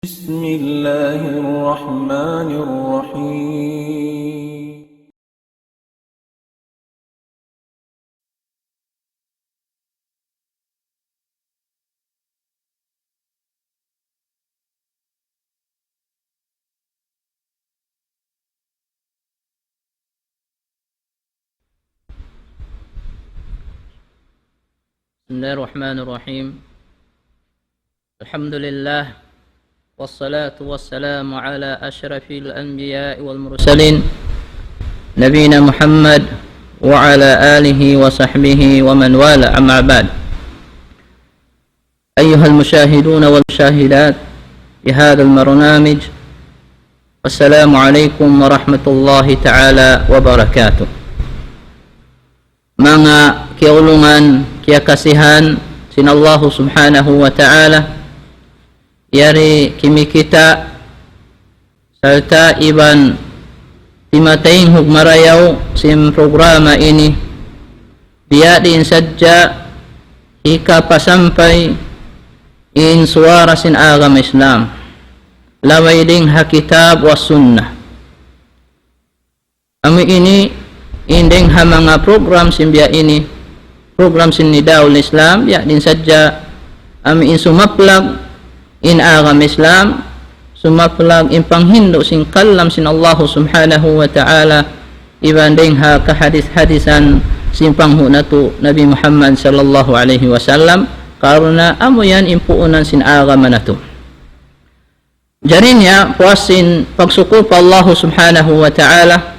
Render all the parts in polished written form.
بسم الله الرحمن الرحيم. بسم الله الرحمن الرحيم. الحمد لله والصلاة والسلام على أشرف الأنبياء والمرسلين نبينا محمد وعلى آله وصحبه ومن والاه، أما بعد. أيها المشاهدون والمشاهدات بهذا البرنامج، السلام عليكم ورحمة الله تعالى وبركاته. Mga kiulungan, kasihan sin Allah subhanahu wa ta'ala, yari kimi kita serta iban timataing hugmarayaw sim programa ini biadin sadja ika pasampay in suara sin agama Islam laway ding hakitab wa sunnah. Ami ini indeng ha mga program simbya ini, program sin nidaul Islam, ya din sadja ami in sumaplag in agama Islam, sumaplag in panghindo sin kalam sin Allah subhanahu wa ta'ala, ibanding ha kahadis-hadisan sin panghunatu Nabi Muhammad sallallahu alaihi wasallam, karena amo yan impuunan sin agama nato. Jarinya puasin pagsukul pa Allah subhanahu wa ta'ala,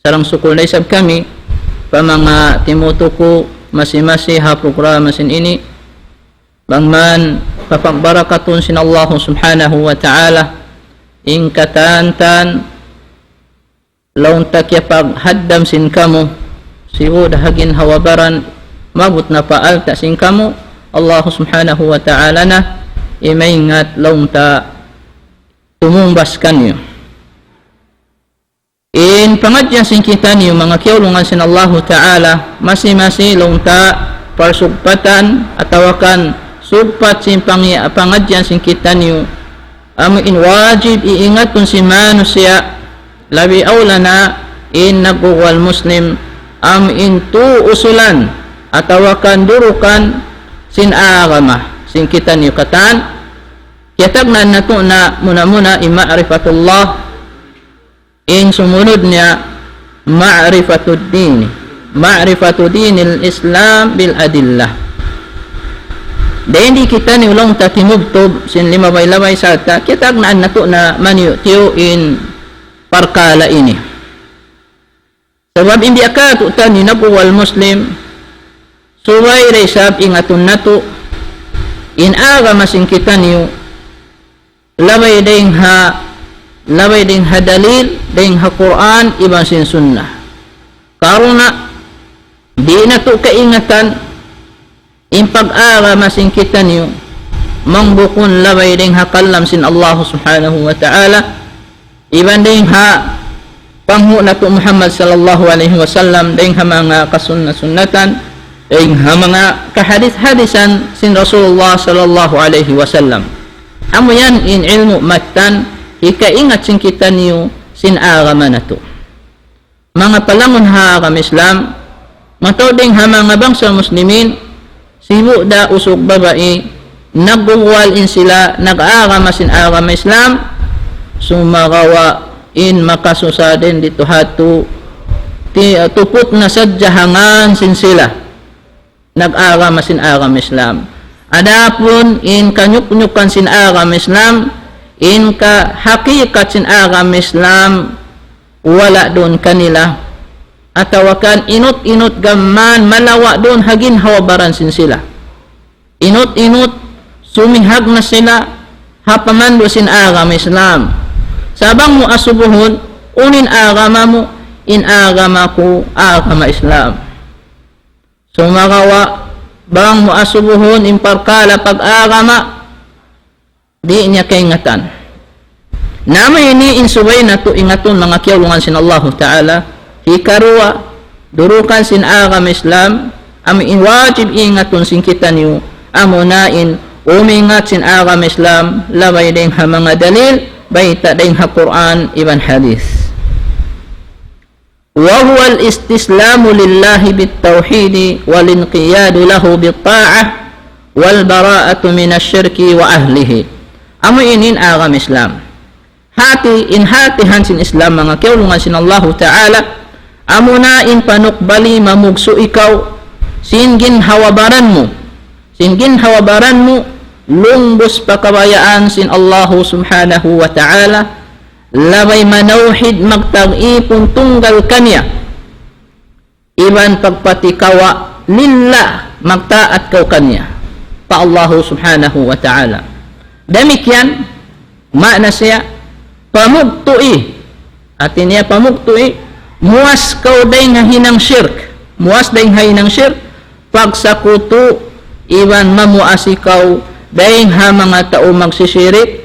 sarang sukul na isab kami pa mga timutuko masi-masi ha programa sin ini, bangman kapagbarakatun sin Allah subhanahu wa ta'ala in katantan laun takyapag haddam sin kamu siwod hagin hawabaran mabut na paalta sin kamu Allah subhanahu wa ta'ala na imaingat laun ta tumumbas kanyo. In pangadyan sin kita niyo mga kiulungan sin Allah ta'ala, masi-masi laun ta parsugpatan atawakan sugpat sin pangadyan sin kita niyo amo in wajib iingatun si manusia labi awlana in nagbuwal muslim am in tu usulan atawakan durukan sin agama sin kita niyo katan kiatagnan nato na muna ma'rifatullah, in sumunod niya ma'rifatud dinil Islam bil adillah. Dahil di kita ni ulang tatimubtob sin lima bay-labay sa ta, kita agnaan na to na maniyutiyo in parkala ini. Sabab hindi akatuta ni nabuwal muslim, suway resab ingatun na to, in agama sin kita niyo, labay ding ha dalil, ding ha Quran, ibang sin sunnah. Karuna, di na to kaingatan, in pag-agama sin kita niyo mangbukun labay ding hakalam sin Allah subhanahu wa ta'ala, iban ding ha panghu na to Muhammad sallallahu alaihi wasallam, ding ha mga kasunna-sunnatan, ding ha mga kahadis-hadisan sin Rasulullah sallallahu alaihi wasallam. Amo yan in ilmu matan ikaingat sin kita niyo sin agama na to. Mga palangon ha agama Islam, matoding ha mga bangsa muslimin, sibu da usog babae, nagbuwal in sila, nag-agama sin agama Islam, sumagawa in makasusadin dito hatu, tupot na sadyahangan sin sila, nag-agama sin agama Islam. Adapun in kanyuk-nyukan sin agama Islam, in ka hakikat sin agama Islam, wala doon kanila, atawakan inut-inut gaman malawa doon hagin hawabaran sin sila, inut-inut sumihag na sila hapamando sin agama Islam. Sabang mo asubuhon unin agama mo, in agama ko agama Islam. Sumagawa bang mo asubuhon in parkala pag-agama, di niya kaingatan. Nama ini insubay na to ingaton mga kiulungan sin Allah ta'ala, hikarua durukan sin agama Islam, am in wajib ingaton sin kita niyo amunain umingat sin agam Islam labay ding ha mga dalil baita ding ha Quran iban hadis. Wa huwa al-istislamu lillahi bit-tauhid wal inqiyadu lahu bit-ta'ah wal bara'atu min asy-syirki wa ahlihi. Amo inin agam Islam. Hatihan sin Islam mga kiulungan sin Allah Ta'ala. Amo na in panukbali mamugso ikaw singin hawabaran mo lumbos pakabayaan sin Allah Subhanahu wa Ta'ala labay manawhid magtag-ipon tunggal kanya iban pagpatikawa lillah magtaat kaw kanya pa Allah Subhanahu wa Ta'ala. Demikian makna siya pamugtui atin niya pamugtui muas kaw day nga hinang shirk pagsakuto iban mamuas ikaw day ha mga tao magsisirik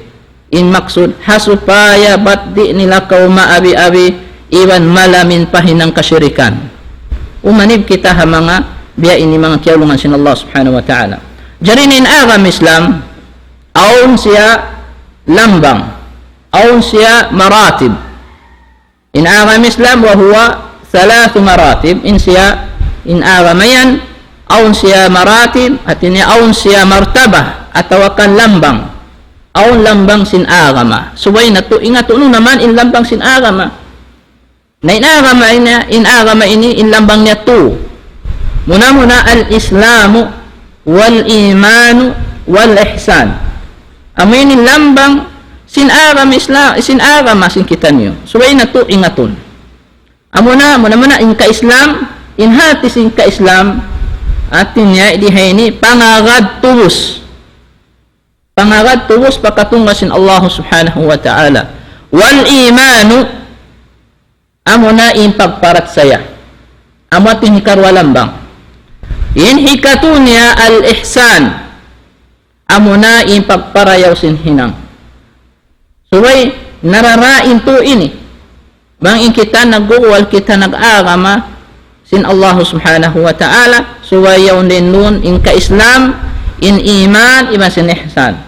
in maksud hasupaya bat di nila kaw maabi-abi iban malamin pahinang kasyirikan umanib kita ha mga biya ini mga kiyaulungan sin Allah Subhanahu wa Ta'ala. Jarinin agam Islam aun siya lambang aun siya maratib in agam Islam wa huwa thalathu maratib in agamayan aun siya maratib at ini aun siya martabah atau akan lambang aun lambang sin agama subay na to ingat no naman in lambang sin agama na in agama ini in lambang niya to muna al-islamu wal imanu wal ihsan amin in lambang sin agama sin kita niyo subay na to ingaton amuna in ka-Islam in hati sin ka-Islam atin niya idihayni pangagad tubos pakatungasin Allah Subhanahu wa Ta'ala wal imanu amuna in pagparat saya amatin hikarwa lambang in hikatunya al ihsan amuna in pagparayaw sin hinang subay nararain to ini bang in kita nagguwal kita nag-agama sin Allah Subhanahu wa Ta'ala suwayaw din nun in ka-Islam in iman iba sin ihsan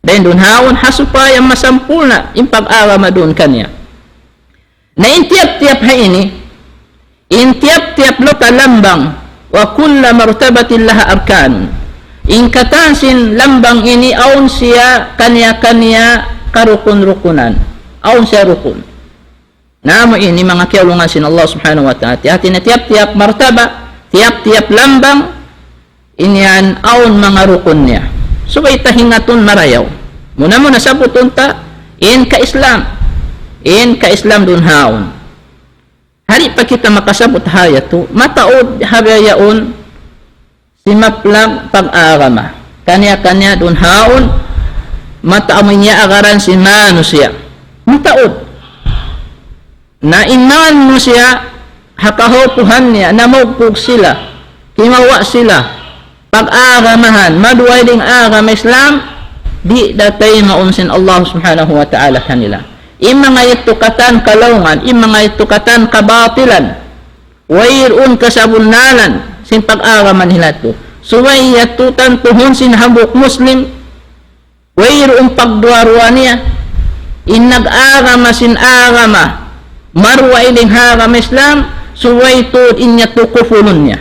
dan dun haon hasupaya masampulna in pag-agama dun kanya na in tiap-tiap ha ini in tiap-tiap lo talambang wa kulla martabatin laha arkan in katansin lambang ini aun siya kanya-kanya karukun-rukunan aun siya rukun. Namo ini mga kiulungan sin Allah Subhanahu wa Ta'ala hati na tiap-tiap martaba tiap-tiap lambang inyan aun mga rukun niya subay tahingaton marayaw muna sabutun ta in ka-Islam dun haon hari pa kita makasabot haya to mataod habayaon si maplang pag-agama kanya-kanya dun haon mataamoy niya agaran si manusia mataod na iman mo siya hakahopuhan niya namugpug sila kimawa sila pag-agamahan maduway ding agam Islam di datay maunsin Allah Subhanahu wa Ta'ala kanila mga itukatan kalungan mga itukatan kabatilan wayirun kasabunalan sin pag-agaman nila to suway yatutan tuhon sin habuk muslim wayirun pagduaruan niya in nag-agama sin agama marway ding agam Islam suway to inya tukufulun niya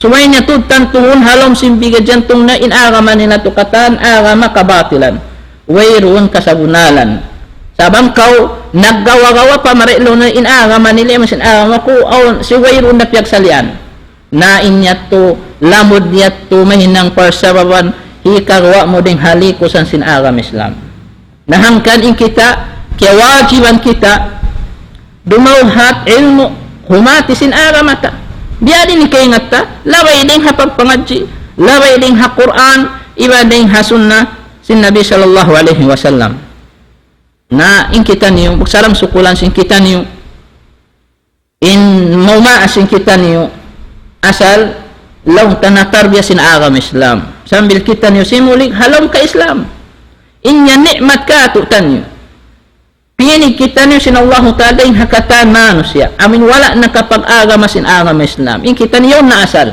suway niya tutan tuhon halom simbiga jantong na inagama nila tukatan agama kabatilan wayroon kasabunalan sabang kau naggawa-gawa pa marilo na inagama nila masin agama ko aw si wayroon na piyagsalian na inya to lamod niya to mahinang parsababan hikagawa mo ding halikusan sin agam Islam nahangkan in kita kaya wajiban kita dumauhat ilmu humati sin agama ta biya din ikaingat ta laway ding ha pagpangadji laway ding ha Quran iba ding ha sunnah sin Nabi sallallahu alaihi wasallam na in kita niyo buksaram sukulan sin kita niyo in mauma sin kita niyo asal law tanatarbiya sin agam Islam sambil kita niyo simulik halom ka Islam inya nikmat ka tutan niyo pinig kita niyo sin Allah Ta'ala in hakatan manusia amin wala na kapag agama sin agama Islam in kita niyo na asal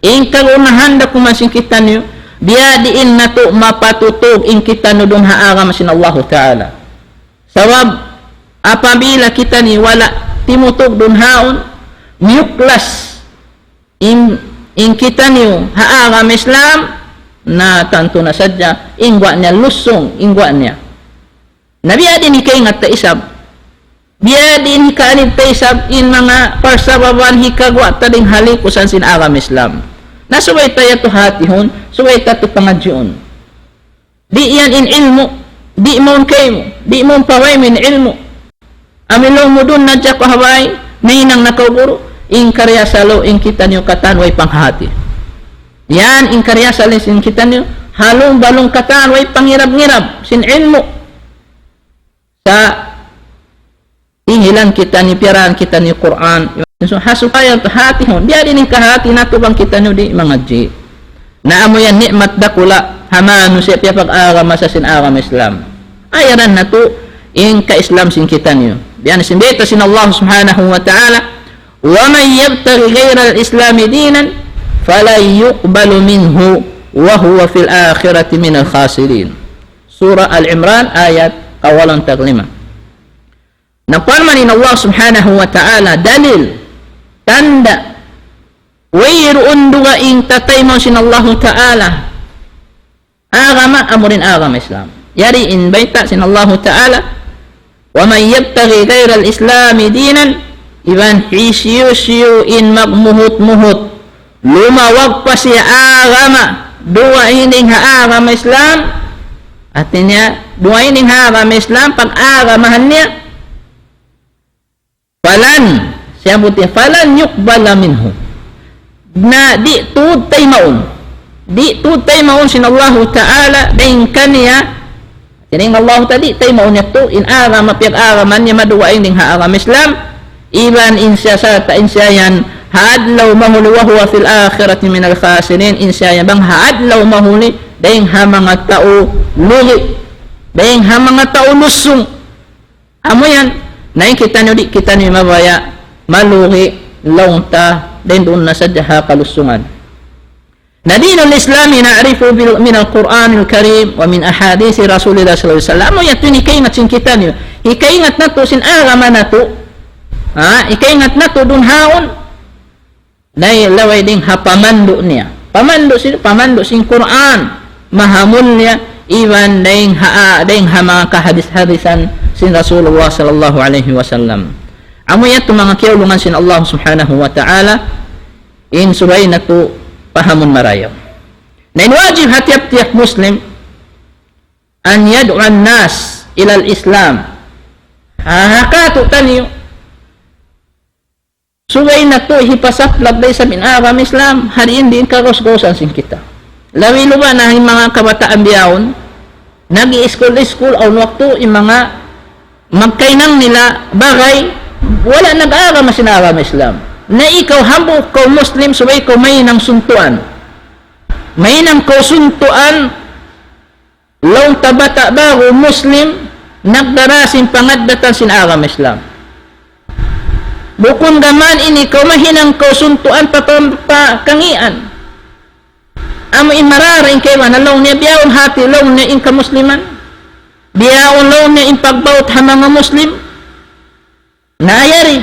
in kagunahan da kumasin kita niyo biadiin nato mapatutog in kita no dun haagam sin Allah Ta'ala. Sabab apabila kita ni wala timutog dun haon nyuklas in kita ni haagam Islam na tanto na sadya ingwa niya lusong ingwa niya. Nabiadin hikaingat ta isab biadin hikaanid ta isab in mga parsababan hikagwa ta ding halikusan sin agam Islam. Nasubay tayo to hatihon, subay ta to pangadyon. Di yan in ilmu, di mon kayo, di mon paway min ilmu. Amilong mo dun nadya ko haway, nainang nakaguro, in karya salo in kita niyo katanway panghati. Yan in karya salo in kita niyo, halong balong katanway pangirab-ngirab, sin ilmu. Sa ihilan kita ni piran kita ni Quran. So hasupaya to hatihon biya din kahati nato bang kita no di mga ji na amo yan nikmat dakula hamano siya pag agama sa sin agam Islam ayaran nato in ka Islam sin kita niyo biya sin beta sin Allah subhanahu wa ta'ala wa man yabtaghi ghayra al-islam dinan fala yuqbalu minhu wa huwa fil akhirati min al-khasirin. Surah Al-Imran ayat kawalan taglima. Naparman in Allah subhanahu wa ta'ala dalil tanda wayroon duga ing tatay mo sin Allah Ta'ala agama amurin agama Islam yari in baita sin Allah Ta'ala wa man yabtaghi ghayra al-islam dinan iban hisyu in magmuhut-muhut lumawag pa siya agama duwa ining agama Islam atinya duwa ining agama Islam pag agamahan niya falan siya buti falan yuqbala minhu na di tutay maun sin Allah Ta'ala daing kaniya tining Allah tadi tay maun niya to in agama piag agaman niya maduwaing ding haagam Islam iban insya sa ta insyayan haadlaw mahuli wa huwa fil akhirati min al khasirin insyayan bang haadlaw mahuli daing ha mga tao luli daing ha mga tao lusong amo yan naing kita nyo di kita nyo mabaya maluhi launta din doon na sadya kalusungan. Na dinul Islami na'rifu min al-Quran al-Karim wa min ahadisi Rasulullah sallallahu alaihi wasallam. Amo yato ni kaingat sin kita niyo. Ikaingat na to sin agama na to. Ikaingat na to doon haon. Dahil laway ding hapamando niya. Pamando sin Quran. Mahamul niya iwan ding mga kahadis-hadisan sin Rasulullah sallallahu alaihi wasallam. Amo yato mga kiulungan sin Allah subhanahu wa ta'ala in subay na to pahamun marayaw. Na inwajib hatiap-tiap Muslim an yad'u'an nas ila al-Islam. Hakato taniyo subay na to hipasaplag day sa minagam Islam hariin din karosgosan sin kita. Lawilo ba na yung mga kabataan biyahon nag-i-school o wakto yung mga magkainang nila bagay wala nag-aarama sinagam Islam na ikaw hambo ko Muslim subay ko may nang suntuan long tabata bago Muslim nagdarasin pangaddatan sinagam Islam bukon gaman ini ko mahinang ko suntuan kangian amo in mararing kay manalong niya biyawon hati long niya in ka Musliman biyawon long niya in pagbawt ha mga Muslim nayari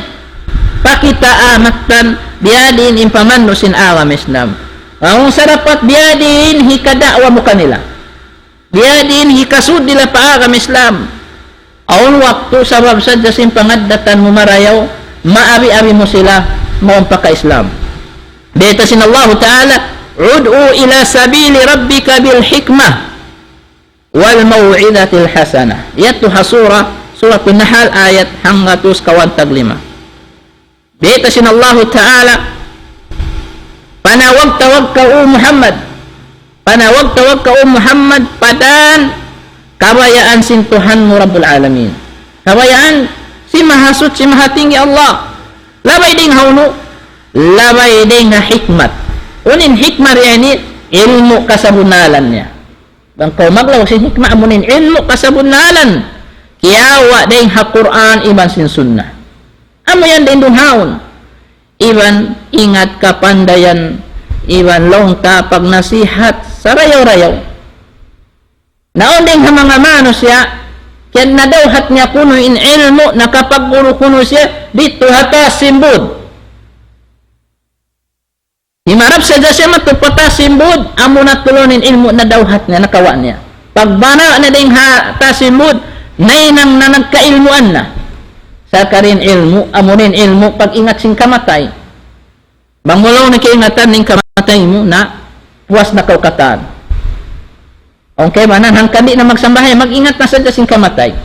pakita amatan biadin impamano sin awam Islam ang sarapat biadin hikadakwa mo kanila biadin hikasud nila pa agam Islam aun waktu sabab sadya sin pangaddatan mo marayaw maabi-abi mo sila maumpaka Islam beta sin Allah Ta'ala ud'u ila sabili rabbika bil hikmah wal maw'idatil hasanah yatu hasura Surah An-Nahl ayat hanggatus kawan-taglima. Beta sin Allah Ta'ala panawag-tawag ka Muhammad padan kabayaan sin Tuhan mo Rabbul Alamin. Kabayaan si mahasud si mahatinggi Allah. Labay ding hauno, labay ding hikmat. Unin hikmah yani ilmu kasabunalan niya. Bang kau maglaw si hikmah amunin ilmu kasabunalan. Kiyawa ding ha Quran iban sin sunnah. Amo yan din dunhaon. Iban ingat kapandayan iban long ta pag nasihat sa rayaw-rayaw. Naunding mga manusia, kaya nadawhat niya kuno in ilmo, nakapaguro kuno siya, dito hata simbod. Himarap siya siya matupata simbod, amo na tulonin ilmo na dawhat niya, nakawa niya. Pagbana na ding hata simbod, nainang na nagkailmuan na. Sa karin ilmo, amunin ilmo, pag-ingat sing kamatay. Bangulaw na kaingatan ning kamatay mo na puwas na kaukatan. Okay ba na? Nang kandi na magsambahay, mag-ingat na sa sing kamatay.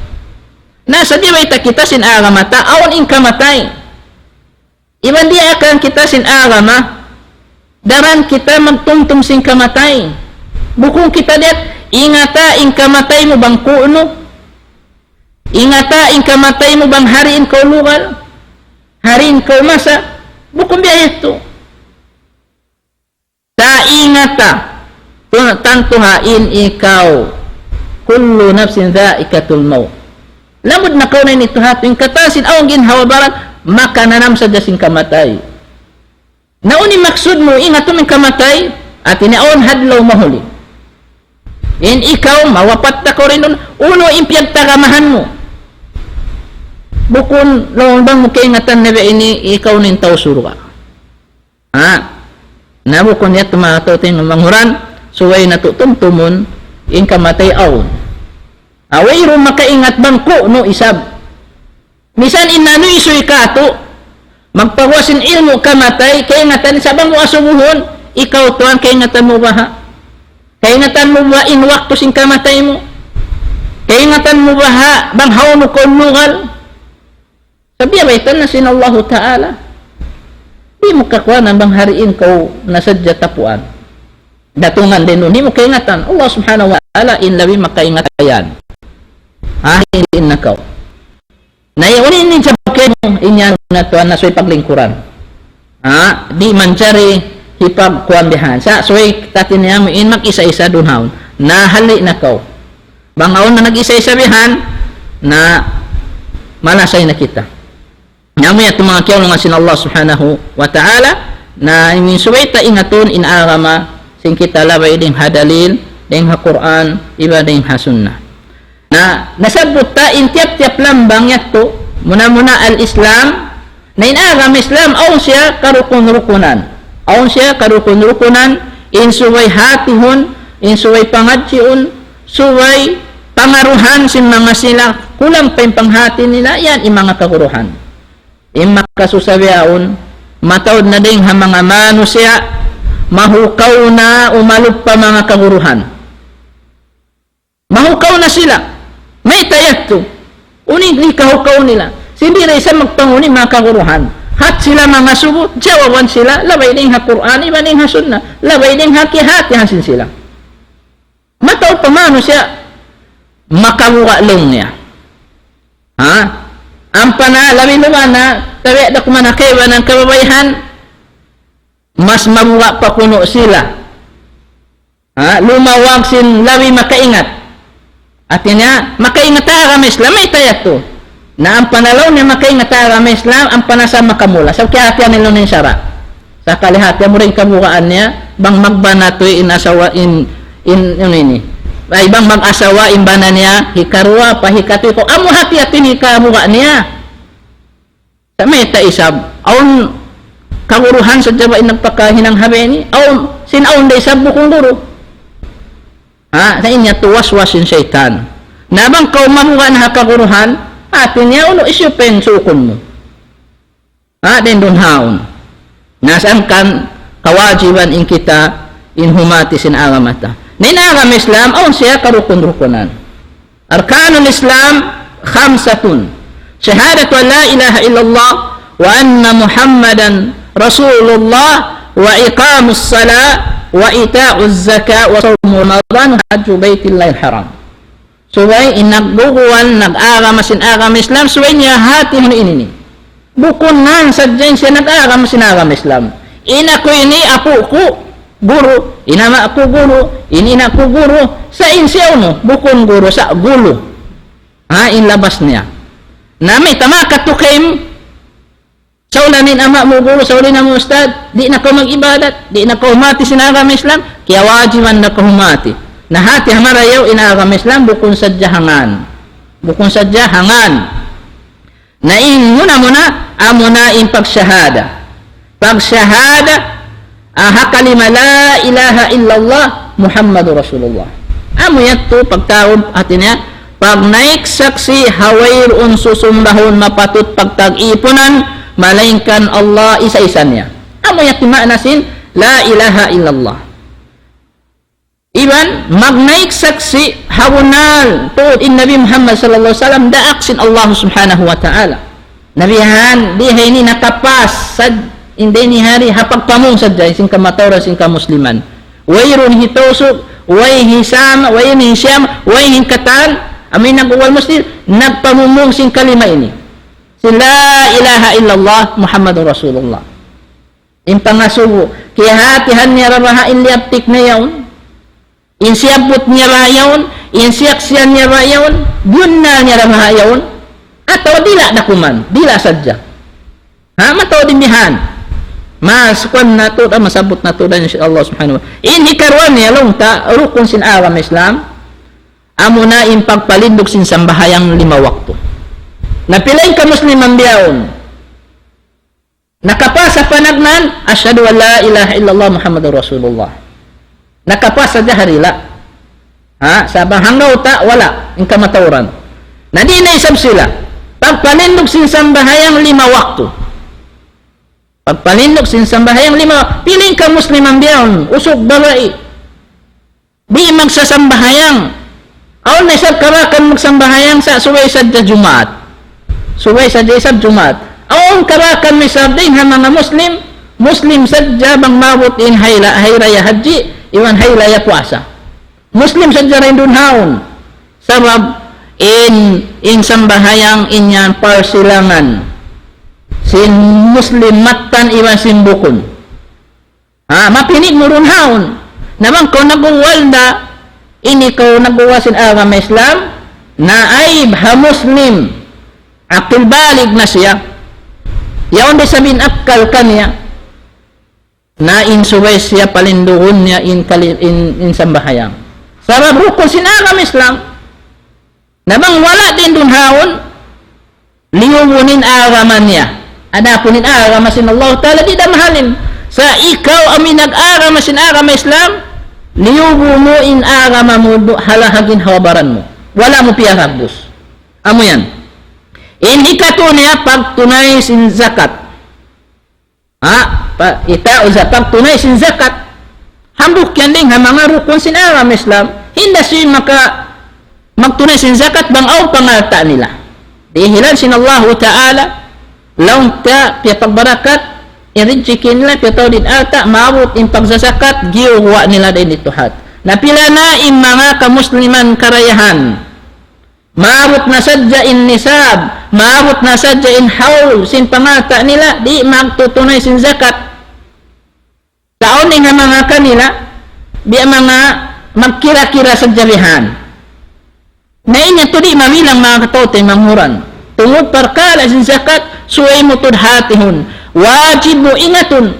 Nasa di ba kita sin agamata, awan ing kamatay. Iban di akan kita sin agama, daran kita magtungtum sing kamatay. Bukong kita diat, ingata ing kamatay mo bang kuno? Ingata ing kamatay mo bang hariin ko lugal? Hariin ko masa? Bukong biya ito. Sa ingata, tantuhain ikaw, kullu nafsin dhaikatul maut. Lamod na kaunay nito hating katasin awang ginhawabaran, maka nanam sa dasing kamatay. Nauni maksud mo, ingat tuming kamatay, at inaon hadlaw mahuli. In ikaw, mawapat na ko rin nun, uno impiyag tagamahan mo. Bukun, lawang bang mo kaingatan na ba ini, ikaw nin tao suruka. Nabukun niya tumatoting ng manghuran, suway natutumtumon, in kamatay awon. Away ro makaingat bangko, no isab. Misan inano isoy kato, magpawasin ilmo kamatay, kaingatan sa bang mo asumuhon, ikaw tuan kaingatan mo ba ha? Kaingatan mo ba in wakto sing kamatay mo? Kaingatan mo ba ha? Bang hawa mo konlugal? Sabiya ba ito na sinallahu ta'ala? Di mo kakuha na bang hariin ko nasadya tapuan. Datungan din nun, di mo kaingatan. Allah subhanahu wa ta'ala, inlawi makaingatayan. Hindi na ka. Naiunin din sa bakit mo, inyang na tuwan na so'y paglingkuran. Di manjari hipagkuambihan. So'y tatin niya mo, in mag-isa-isa dun haon. Nahali na ka. Bangaon na nag-isa-isa bihan, na malasay na kita. Namuya itong mga kiyaw ng Allah subhanahu wa ta'ala, na yung suway ta ingatun inaarama, sing kita labay ding hadalil, ding ha-Quran, iba ding ha-sunnah. Na nasabot ta, intiap-tiap lambang yato, muna-muna al-Islam, na inaram Islam, aon siya karukun-rukunan. Aon siya karukun-rukunan, in suway hatihon, in suway pangadsiun, suway pangaruhan sin mga sila, kulang pa yung panghati nila, yan yung mga kaguruhan. Yung makasusabiaon, matawad na ding ha mga manusya, mahukaw na umalup pa mga kaguruhan. Mahukaw na sila. May tayat to. Uning kahukaw nila. Hindi rin sa magpanguni mga kaguruhan. Hat sila mga sugot, jawaban sila, labay din ha-Quran, iba din ha-Sunnah, labay din ha-kihati hasin sila. Matawad pa manusya, makamukalong niya. Ang panalabi naman na tabi na kumanakiba ng kababayhan, mas mabuwa pa kuno sila. Lumawag sin labi makaingat. At niya, makaingat ang Islam, may tayat to. Na ang panalaw niya makaingat ang Islam, ang panasa makamula. Sa kaya nilo ng sara. Sa kalihati mo rin kabukaan niya, bang magbana to inasawa ini. Ay bang mag-asawa imbana niya, hikarwa, pahikati ko, amo hati-hati ni kabuka niya. Sa may taisab, aun kaguruhan sa jabain nagpakahinang habeni, aun sinaun day sab bukong guru. Sa inya tuwas-wasin syaitan. Nabang kau mamuha na kaguruhan, atin niya uno isyupen sukon mo. Den dun haun. Nasaan kan kawajiban in kita in humati sin agamata. Ninagam Islam, aun siya karukun-rukunan. Arkanul Islam, khamsatun. Shahadatu an la ilaha illallah, wa anna Muhammadan Rasulullah, wa iqamus salat, wa ita'uz zakat, wa sawmu Ramadan, wa hajju baitillahil haram. Suway, inagbuguan, nag-agam sin agam Islam, suway niya hati hon inini. Bukun nan, sadyan siya nag-agam sin agam Islam. Ina ko ini, apo ko, guru, inama ako guru, inina ko guru, sa insiyaw no, bukun guru, sa gulo. Inlabas niya. Na may tama katukim, Sa ulanin ama mo guro, sa ulanin mo ustad, di na ko mag-ibadat, di na ko humati sinagam Islam, kaya wajiban na ko humati. Nahati hamarayaw inagam Islam, bukun sadya hangan. Bukun sadya hangan. Nain muna, amuna in pagsyahada. Pagsyahada, hakalima la ilaha illallah, Muhammadur Rasulullah. Amo yato, pagtaon atin niya, pag naik saksi, hawair unsusumbahon, mapatut pagtag-ipunan, malaingkan Allah isa-isa niya. Amo yato maanasin, la ilaha illallah. Iban, magnaik saksi, hawunal, tuod in Nabi Muhammad sallallahu alaihi wasallam, daaksin Allah subhanahu wa ta'ala. Nabihan, dihay ni nakapas, hindi ni hari, hapagpamong sadya, sing kamatawra, sing kamusliman. Wayrun hitosok, way hisam, way hisyam, way hinkatan, amin nag-uwal muslim, nagpamumong sing kalima ini. La ilaha illallah Muhammadur Rasulullah. Impangasubo, kaya hatihan niya rarahain liaptik na yaon, insiabot niya rayaon, insiaksyan niya rayaon, yun na niya rarahayaon, atau dila nakuman, dila sadya. Ha, mataw dimihan. Mas kwan na to, masabot na to dan insya Allah subhanahu wa ta'ala. In hikarwan niya long ta, rukun sin aram Islam, amo na in pagpalindog sin sambahayang 5 waktu. Napilain ka musliman biyaon, nakapasa panagnan, asyhadu an la ilaha illallah Muhammadur Rasulullah. Nakapasa jaharila. Ha, sabang hanggaw ta, wala, in kamatauran. Na di na isab sila, pagpalindog sin sambahayang 5 waktu. Pagpalindog sin sambahayang 5 waktu, piling ka musliman biyaon, usog babae. Di magsasambahayang. Aon na isab karakan magsambahayang sa suway sadya Jumaat. Suway sadya isab Jumaat. Aon karakan may sabding ha mga Muslim sadya bang mabot in hayraya haji, iwan hayraya puasa. Muslim sadya rin dun haon. Sabab in sambahayang inyan parsilangan. Sin Muslim matan iwan sin bukon. Ha, mapinig mo rin haon. Naman ko nag-uwalda, ini ko nag-uwasin agam Islam, na ay ha Muslim, akil balig na siya, yaon di sabihin akal kanya, na insuway siya palinduhon niya in sambahayang. Sarap rukun sin agam Islam, namang wala din dun haon, liwunin agaman niya. Adapunin agama sin Allah Ta'ala, di da mahalin. Sa ikaw amin nag-agama sin agama Islam, liyubo mo in agama mo, halahagin hawabaran mo. Wala mo piyahagdos. Amo yan. In ikato niya, pagtunay sin zakat. Ha? Itao sa pagtunay sin zakat. Hambuk yan din, mga rukun sin agama Islam, hindi siya magtunay sin zakat, bang aw pangalta nila. Dihilan sin Allah Ta'ala, laung ta pia pagbarakat irinjikin nila pia tawdin ata maabot in pagsasakat giuwa nila din ituhat. Napila na in mga kamusliman karayahan, maabot na sadya in nisab, maabot na sadya in haul sin pangata nila, di magtutunay sin zakat. Taon nga mga kanila di mga magkira-kira sa jalihan na inya to di mamilang mga katote manghuran tungod parkala sin zakat, suway mo tudhatihon, wajib mo ingatun.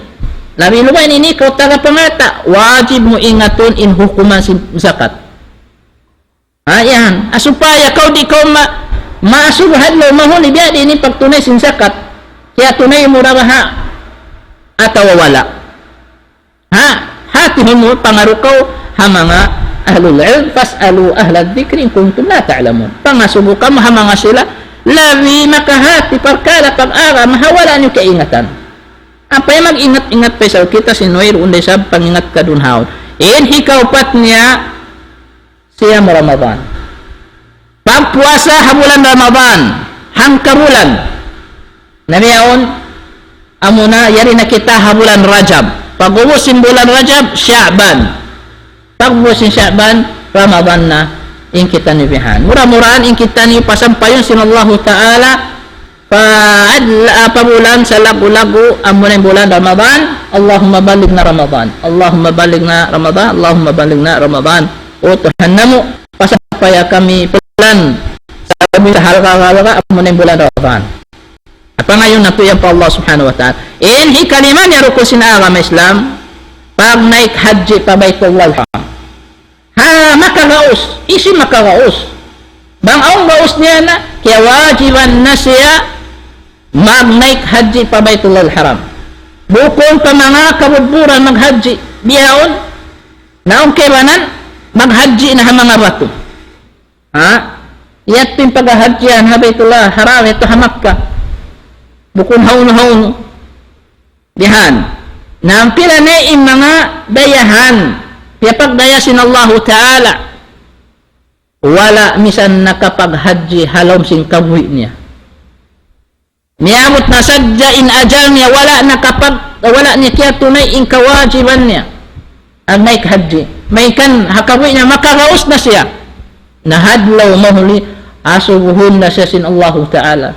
Labi lumay ini kau taga pangata, wajib mo ingatun in hukuman sin zakat. Ayan, asupaya kau di kau maasubhan lo mahuli biya ini pagtunay sin zakat, kaya tunay mo rabaha ataw wala. Ha, hatihon mo pangarukaw ha mga ahlul ilm, fas'alu ahlad dhikri in kuntum la ta'lamun. Pangasubukan mo ha mga sila, labi makahati perkara pag-ara mahawala niyo kaingatan. Apa yang mag-ingat-ingat pa sa kita sinuir unday sa pangingat ka dunhaw. Hikaw pat niya siya mo Ramadan. Pagpuasa habulan Ramadan, hangkarulan. Namiyaon, amuna yari na kita habulan Rajab. Pag-ubusin bulan Rajab, Sya'ban. Pag-ubusin Sya'ban, Ramadan na. In kita nibihan. Murah-murahan in kita ni pasampayon sin Allah Ta'ala pabulan sa lagu-lagu amunan bulan Ramadan. Allahumma balighna Ramadan. Allahumma balighna Ramadan. Allahumma balighna Ramadan. O Tuhan namu pasampaya kami pelan sa halka-halka amunan bulan Ramadan. Apa ngayon na tuyan pa Allah subhanahu wa ta'ala. Hi kalima niya rukun sin agama Islam, pag naik haji pa Baitullah Haram. Makagaos. Isi makagaos. Bang ang gaos niya na, kaya wajiban na siya mag-naik haji pa Baitullah Haram. Bukon pa mga kabudburan mag-haji. Biyaon, naong kebanan, mag-haji na mga batu. Iyat pin pag-hajian ha Baitullah Haram, ito ha Makkah. Bukon haun-haun. Dihan. Nampila na yung mga dayahan. Kaya pagdayasin Allah Ta'ala, wala misan nakapag-haji halom sing kabuhi niya. Niyamot na sadya in ajal niya, wala niya kaya tunay in kawajiban niya. Ang naik haji. May kan hakabuhi niya, makaraos na siya. Nahadlaw mahuli, asubuhun na siya sin Allah Ta'ala.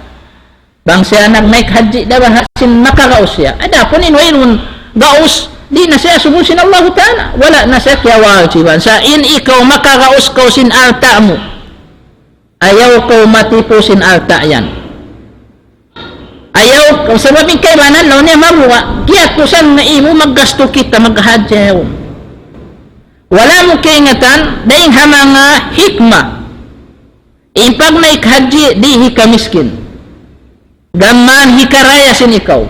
Bang siya nag-naik haji, dapat sin makaraos siya. Ada po ninwailun gaos, di na siya subusin Allah Ta'ala. Wala na siya kaya wajiban. Sa in ikaw makaraos ko sin alta mo, ayaw ko matipo sin alta yan. Ayaw ko, sababing kaibanan law niya mabuha, kaya kusan na imo maggasto kita maghadyaw. Wala mo kaingatan, daing hamanga hikma. Impag na ikhadji, di hika miskin. Gaman hikaraya sin ikaw.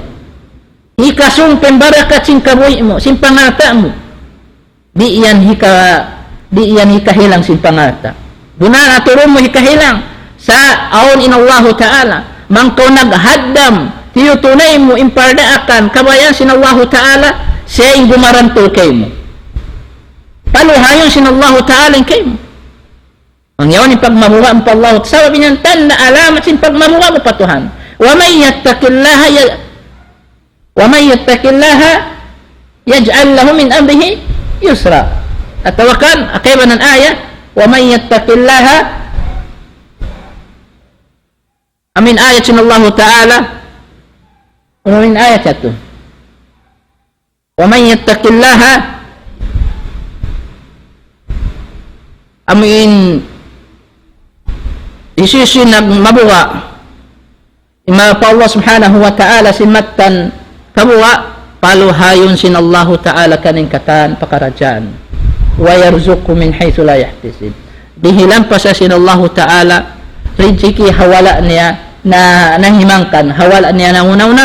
Hikasung pembarakat sin kabuhi mo, sin pangata mo. Di iyan hikahilang sin pangata. Duna naturo mo hikahilang sa aon in Allah Ta'ala. Mangkaw naghaddam, tiyutunay mo impardaakan, kabayan sin Allah Ta'ala, siya yung gumarantol kay mo. Paluhayon sin Allah Ta'ala kay mo. Ang yawan yung pagmamuha mo pa Allah. Sabi niyan, tan na alamat sin pagmamuha mo patuhan. Wa may yattaqillaha yaj'al lahu min amrihi yusra. At tawakan, akiban ng ayat, wa may yattaqillaha, amin ayat sin Allah Ta'ala, min ayat ito. Wa may yattaqillaha, amin isisi nagmabuha ima pa Allah subhanahu wa ta'ala simatan kabuha paluhayon sin Allah Ta'ala kaning katan pakarajaan wa yarzuqu min haythu la yahtasib. Dihilan pa sa sin Allah Ta'ala riziki hawala niya na nahimangkan, hawala niya na una-una,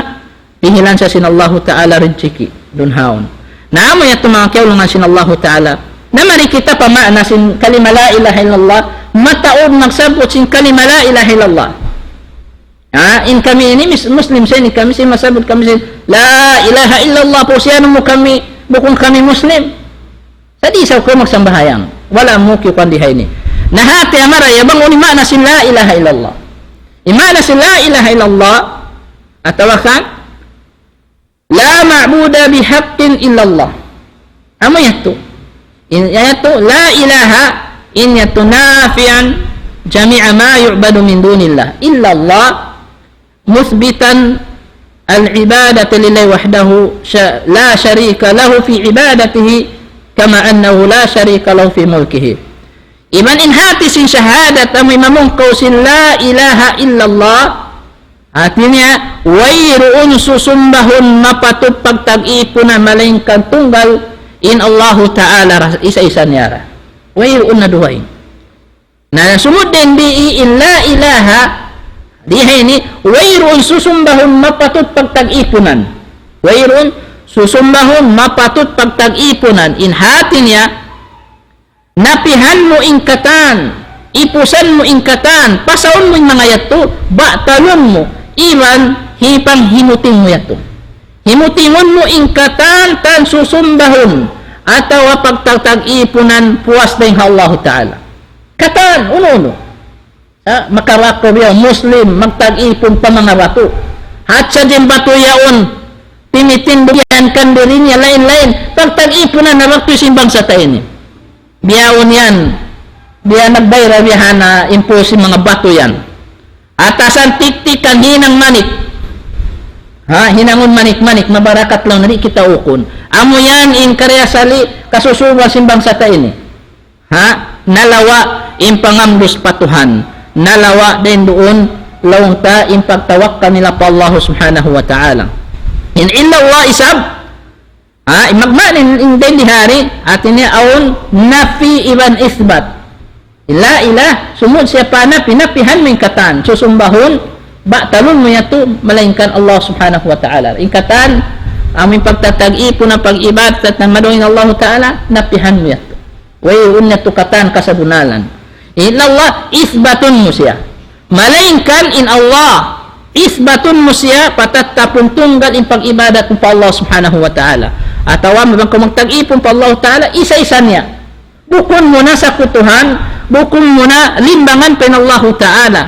dihilan sa sin Allah Ta'ala riziki dunhaon. Naamo yato mga kaulungan sin Allah Ta'ala na mari kita pamana sin kalima la ilaha illallah, mataod magsabot sin kalima la ilaha illallah. In kami ini Muslim siya, kami siya masabot kami siya la ilaha illallah po siya mo kami, bukong kami Muslim. Sa di sa ko magsambahayang, wala mo kiyo kandihay ni. Nahati amara yabang unima na sin la ilaha illallah. Imana sin la ilaha illallah, atawakan la ma'buda bihaqqin illallah. Amo yato. Yato la ilaha in yato nafi'an jami'a ma yu'badu min dunillah illallah مثبتا العبادة لله وحده لا شريك له في عبادته كما أنه لا شريك له في ملكه. إذن إن هاتي سن شهادة أمام قوس لا إله إلا الله artinya wairu unsu sumbahun mapatut pagtag-ipuna malingkan tunggal in Allahu Ta'ala isa-isa niya wairu unna duhain na sumud din di in la ilaha dihay ni wairun susumbahon mapatut pagtag-ipunan. Wairun susumbahon mapatut pagtag-ipunan. In hati niya, napihan mo ingkatan, ipusan mo ingkatan, pasaon mo yung mga yato, batalon mo, iwan hipang himutin mo yato. Himutingon mo ingkatan tan susumbahon, atawa pagtag-ipunan puwas na yung Allah Ta'ala. Katan, uno-uno. Makarako biya Muslim magtag-ipon pa mga bato at sa din bato yaon pimitindihan kandiri niya lain-lain pagtag-ipon na bato simbang sa tayo biyaon yan biya nagbayra biyahan na imposin mga bato yan atasan tiktikan hinang manik hinangon manik mabarakat lang na di kita ukon amo yan in karya sali kasusuba simbang sa tayo nalawa in pangamdos patuhan nalawa din doon launta in pagtawakkal nila pa Allah subhanahu wa ta'ala. In illa Allah isab magmanin in daily hari atini aun nafi iban isbat illa ilah sumud siapa nafi nafihan min katan susumbahun talun mo yato malainkan Allah subhanahu wa ta'ala ingkatan amin pagtatag-i po na pag-ibadat at namadungin Allah ta'ala nafihan mo yato wayun yato katan kasabunalan illa Allah isbatun mo siya malainkan in Allah isbatun mo siya patatapon tunggal in pag-ibadat mo pa Allah subhanahu wa ta'ala atawa mabang kumagtag-ipon pa Allah ta'ala isa-isa niya bukon mo na sa kutuhan bukon mo na limbangan pa Allah ta'ala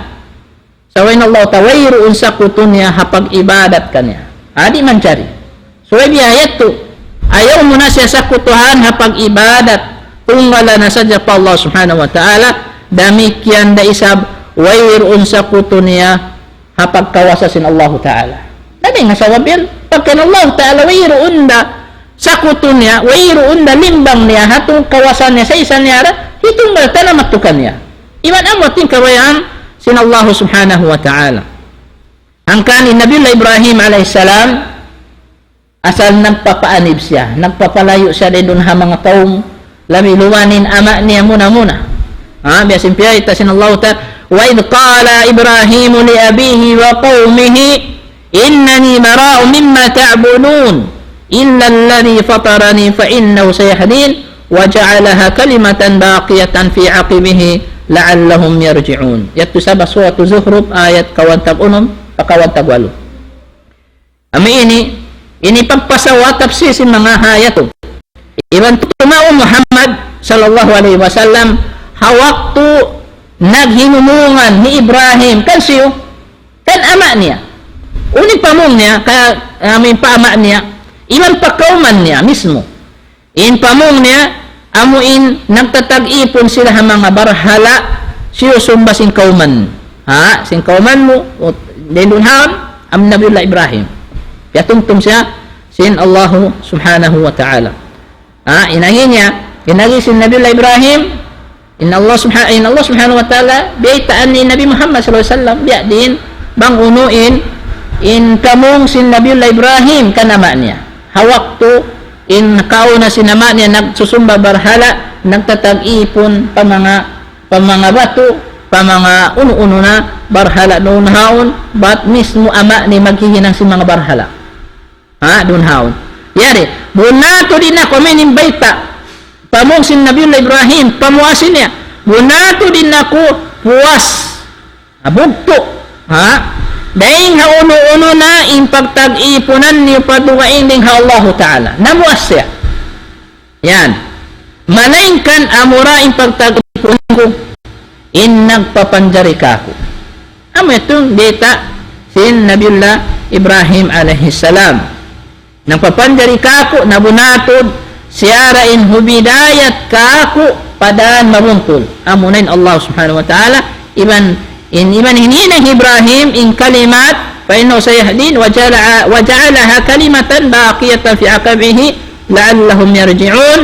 sawain Allah tawairoon sa kutun niya hapag ibadat ka niya adi man cari so ayat to ayaw mo na siya sa kutuhan hapag ibadat tungala na sadya pa Allah subhanahu wa ta'ala damikian da isab wairoon sa kutun niya hapag kawasasin Allah ta'ala dami nga sawabil pagkan Allah ta'ala wairoon da sa kutun niya wairoon da limbang niya hatong kawasan niya sa isa niya hitong balta na matukan niya iman amotin kawayan sin Allah subhanahu wa ta'ala ang kanin Nabiullah Ibrahim alaihissalam asal nagpapaanib siya nagpapalayo siya din doon ha mga kaum lamiluwanin ama niya muna biyasin piya ita sin Allah ta'ala wa idh qala Ibrahim li abihi wa qawmihi innani bara'u mimma ta'budun illa alladhi fatarani fa innahu sayahdin wa ja'alaha kalimatan baqiyatan fi 'aqibihi la'allahum yarji'un yattu sabah surat Zuhruf ayat 26 pakawantag 8 ami ini pagpasawa tafsir sin mga hayat iban tumao Muhammad sallallahu alaihi wasallam hawaktu naghinumungan ni Ibrahim kan siyo kan ama niya uning pamong niya kaya amin pa ama niya iman pakauman niya mismo in pamong niya amuin nagtatag-ipon sila ng mga barhala siyo sumba sin kauman sin kauman mo dinunhan am Nabiullah Ibrahim kaya tungtung siya sin Allah subhanahu wa ta'ala inangin niya inagi sin Nabiullah Ibrahim inna Allah subhanahu wa ta'ala biyaitaan ni Nabi Muhammad sallallahu alaihi wasallam biya din bang unuin in kamong sin Nabiullah Ibrahim kanama niya hawakto in kauna sinama niya nagsusumba barhala nagtatag-ipon pa mga bato pa mga uno-uno na barhala noon haon bat mismo ama ni maghihinang si mga barhala doon haon yari bunato din ako menin baita pamong sin Nabiullah Ibrahim pamuasin niya bunato din ako puwas abugto daing ha uno-uno na in pagtag-ipunan niyo padugain ding ha Allah ta'ala namuas siya yan malainkan amura in pagtag-ipunan ko in nagpapanjari ka ko amo itong data sin Nabiullah Ibrahim alaihissalam nagpapanjari ka ko nabunatod siyara in hubidayat ka ko padaan mabuntol amunain Allah subhanahu wa ta'ala iban hininang Ibrahim in kalimat fa innahu sayahdin wa ja'alaha kalimatan baqiyatan fi 'aqabihi la'allahum yarji'un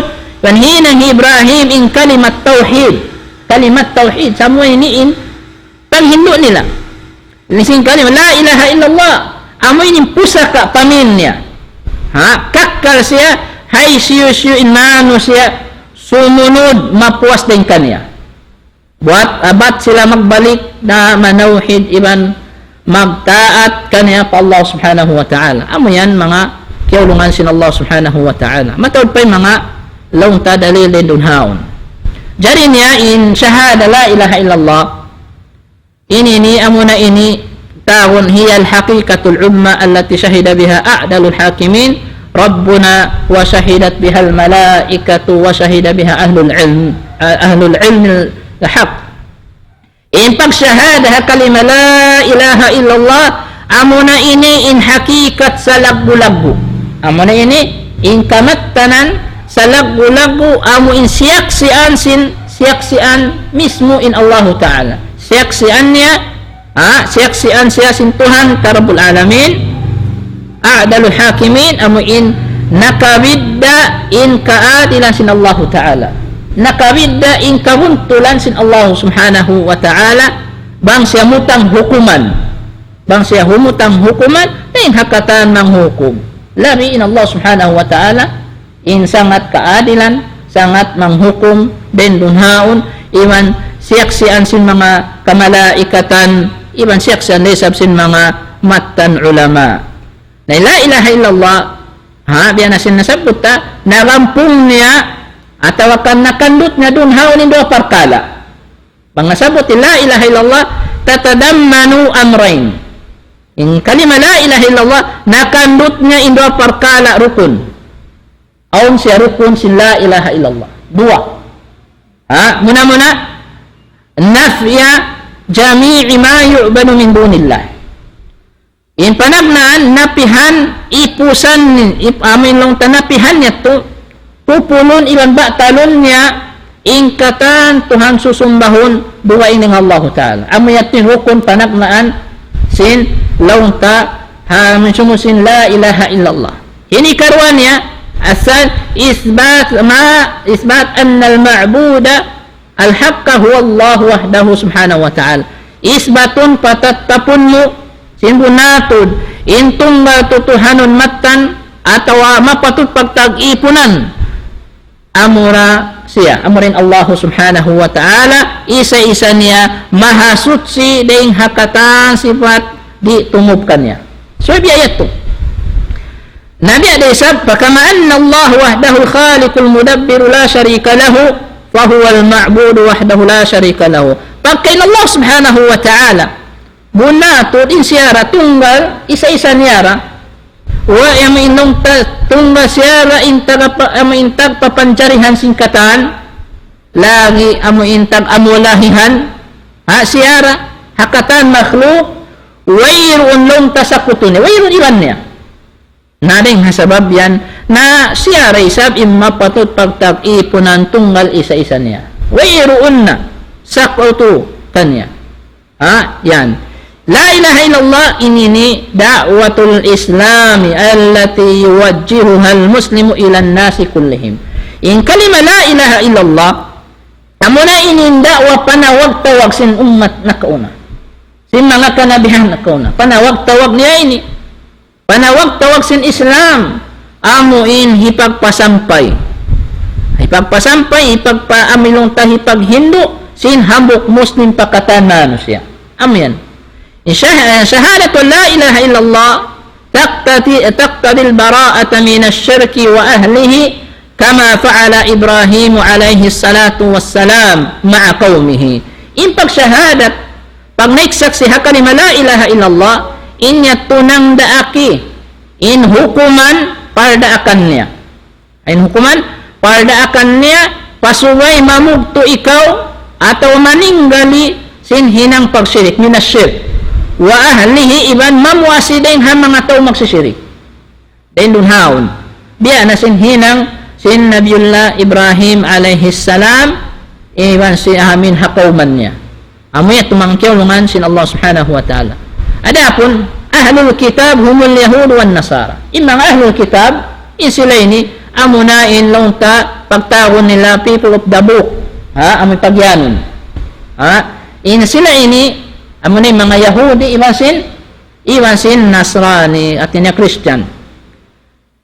hinang Ibrahim in kalimat tauhid samua ini in panghindo nila lising kalimat la ilaha illallah amoy nin pusaka pamin niya kakkal siya hay siyo inano siya sumunod mapuas din kaniya buat abad sila magbalik na manauhid iban magtaat kaniya pa Allah subhanahu wa ta'ala amo yan mga kiulungan sin Allah subhanahu wa ta'ala matawad pa'y mga laung tadalilin dunhaon jari niya in shahada la ilaha illallah ini amo na ini tawon hiya al-haqiqatul umma allati shahida biha a'dalul hakimin rabbuna wa shahidat biha al-malaikatu wa shahida biha ahlul ilm الحق إن شهادة كلمة لا إله إلا الله أمنا إني إن حقيقة سلق-lagu أمنا إني إن كمتنا سلق-lagu أمو إن siyaksian mismo in Allah Ta'ala siyaksian siya sin Tuhan Rabbul Alamin a'dalul hakimin amu in nakabidda in kaadilan sin Allah Ta'ala nakabidda in kabuntulan sin Allah subhanahu wa ta'ala bang siya mutang hukuman, bang siya humutang hukuman, ting hakatan manghukum. Labi in Allah subhanahu wa ta'ala, in sangat keadilan, sangat manghukum, ben dunhaun, iwan siyaksian sin mga kamalaikatan, iwan siyaksian lesab sin mga matan ulama. Na la ilaha illallah, biya na sin nasabot ta, narampung niya, atau akan nakandut niya dunhaun in doa perkala. Pangasabot la ilaha illallah, tatadammanu amrain. In kalima la ilaha illallah, nakandut niya in doa perkala rukun. Aun siya rukun sin la ilaha illallah. Dua. Muna-muna, nafya jami'i ma yu'banu min dunillah. In panagnaan, napihan, ipusan, amin long tanapihan niya to, pupulun iban baktalon niya, ingkatan Tuhan susumbahon, duwain ng Allah Ta'ala. Amayatin rukun panagnaan, sin launta sumusin la ilaha illallah. Ini karuan niya asal isbat anna al-ma'buda al-haqqa huwa Allah wahdahu subhanahu wa ta'ala. Isbatun patatapun mo sin bunatod intunggal tutuhanon matan atau mapatut pagtag-ipunan amura siya amurin Allah subhanahu wa ta'ala isa-isa niya mahasutsi ding hakatan sifat ditumubkannya. So ayat tu Nabi ada isab kama anna Allah wahdahu khaliqul mudabbir la syarika lahu fa huwa al-ma'bud wahdahu la syarika lahu. Pakai Allah subhanahu wa ta'ala bunatod in siara tunggal isa-isa niara wa yang minong tunggal siara intag papancarihan singkatan lagi amu intag amulahihan siara hakatan makhluk wairun long tasakutuni wairun ibannya nading hasabab yan na siara isab imma patut pagtag-ipunan tunggal isa-isa niya wairun na sakutu kanya yan la ilaha illallah ini da'watul islami allati yuwajjihuha al-muslimu ilan nasi kullihim. In kalima la ilaha illallah amuna ini da'wa panawag-tawag sin umat na kauna. Sin mga kanabihan na kauna. Panawag-tawag niya ini. Panawag-tawag sin Islam. Amuin hipagpasampay. Hipagpasampay, hipagpaamilong tahipag Hindu sin hambuk Muslim pakatanan siya. Amin. شهادة لا إله إلا الله تقتضي البراءة من الشرك وأهله كما فعل إبراهيم عليه الصلاة والسلام مع قومه. إن pag syahadat pag naiksaksiha kalima la ilaha illallah inya tunang daaki in hukuman pardaakan niya in hukuman pardaakan niya pasubay mamugto ikaw atau maninggali sin hinang pagsyirik minasyirik wa ahlihi iban mamwasidin ha mga tao magsisirik din dunhaon biya na sin hinang sin Nabiullah Ibrahim alaihi salam iban si amin hakauman niya amuya tumangkyaw lungan sin Allah subhanahu wa ta'ala. Adapun ahlul kitab humul yahud wan nasara imang ahlul kitab sila ini amunain longta pagtawon nila people of the book amoy pagyanon in sila ini amunay mga Yahudi iwasin Nasrani at niya Christian.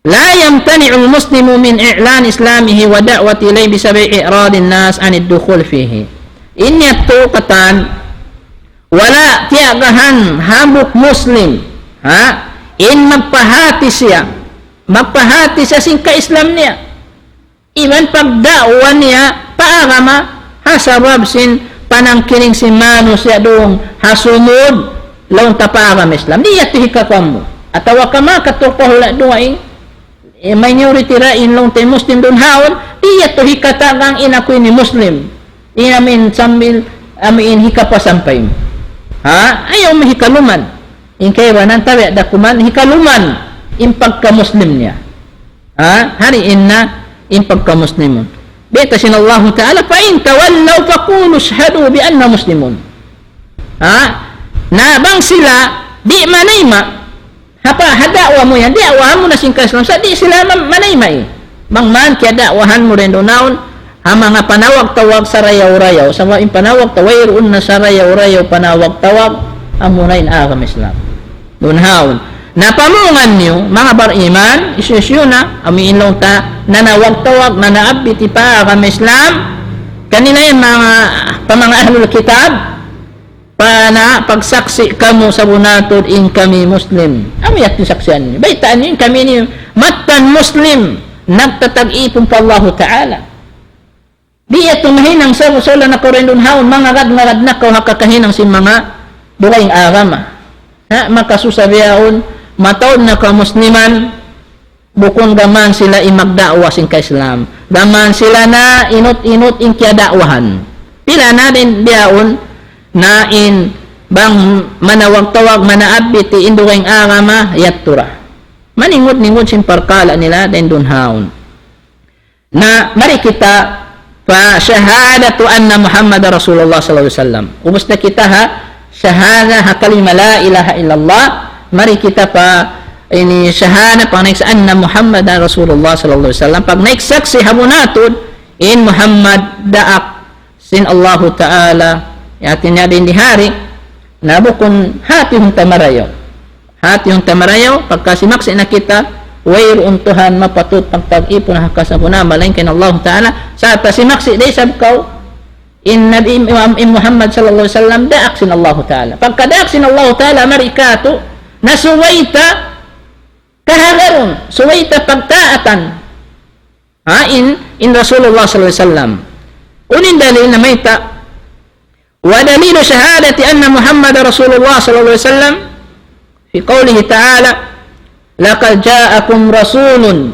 La yamtani'u al-muslimu min i'lan islamihi wa da'wati ilayhi bisabi i'radin nas an ad-dukhul fihi. Inya to katan wala tiagahan habuk muslim in magpahati siya sing ka-Islam niya. Iban pagda'wa niya paagama hasabab sin panangkining si Mano siya doong hasumod laong tapaagam Islam diya tihikakwam mo atawa ka makatukohla doing minority rain laong tayo Muslim doon haon diya tuhikatagang inakoy ni Muslim inamin sambil amin hikapasampay mo ayaw mahikaluman in kaya nan tabi dakuman hikaluman in pagka-Muslim niya hariin na in pagka-Muslim mo beta sin Allah Ta'ala fa in tawallaw faqulu ashhadu bi anna muslimun na bang sila di manayma hadawa mo yan diawahan mo na sin Islam sa di sila manayma bang man kaya daawahan mo rin doon mga panawag-tawag sa rayaw-rayaw, sa mga panawag-tawag na sa rayaw-rayaw panawag-tawag, amunain agam Islam. Dunhaon. Napamungan niyo, mga bar-iman, isusyo na, amiinlaw ta, nanawag-tawag, nanaabiti pa agam Islam, kanina yung mga ahlul kitab, pagsaksi kamo sa bunatod in kami Muslim. Amiyat yung saksiyan niyo. Baitaan niyo, kami niyo, matan Muslim, nagtatag-ipon pa Allah Ta'ala. Di ito mahinang sa usula na korendon haon, mga rad na ko hakakahinang si mga bulayng arama. Makasusabiyaon, mataod na ka musliman, bukon gaman sila imagdakwa sin ka Islam. Gaman sila na inot-inot in kya dakwahan. Pila na din biyaon, na in bang manawag-tawag, manaabiti, indukayng arama, yattura. Maningot-ningot sin parkala nila, din dun haon. Na mari kita, fa syahadatu anna Muhammad Rasulullah sallallahu alaihi wasallam. Ubos na kita ha, syahada ha kalima la ilaha illallah. Mari kita pa ini syahada pag naik sa anna Muhammad Rasulullah sallallahu alaihi wasallam. Pag naik saksi hamunatod in Muhammad daak sin Allah Ta'ala yatin niya din di hari na bukon hati yung tamarayaw. Hati yung tamarayaw pagkasimaksi na kita wair untuhan mapatut pagtag-ipon na kasabuna malain kin Allah Ta'ala sa pasimaksi day sabkaw in Nabi Muhammad sallallahu alaihi wasallam daak sin Allah Ta'ala pagkadaak sin Allah Ta'ala marikato nasuwaita kahagaron suwaita pagtaatan in Rasulullah sallallahu alaihi wasallam unin dalil na mayta wa dalilu syahadati anna Muhammad Rasulullah sallallahu alaihi wasallam fi qawlihi ta'ala laqad ja'akum rasulun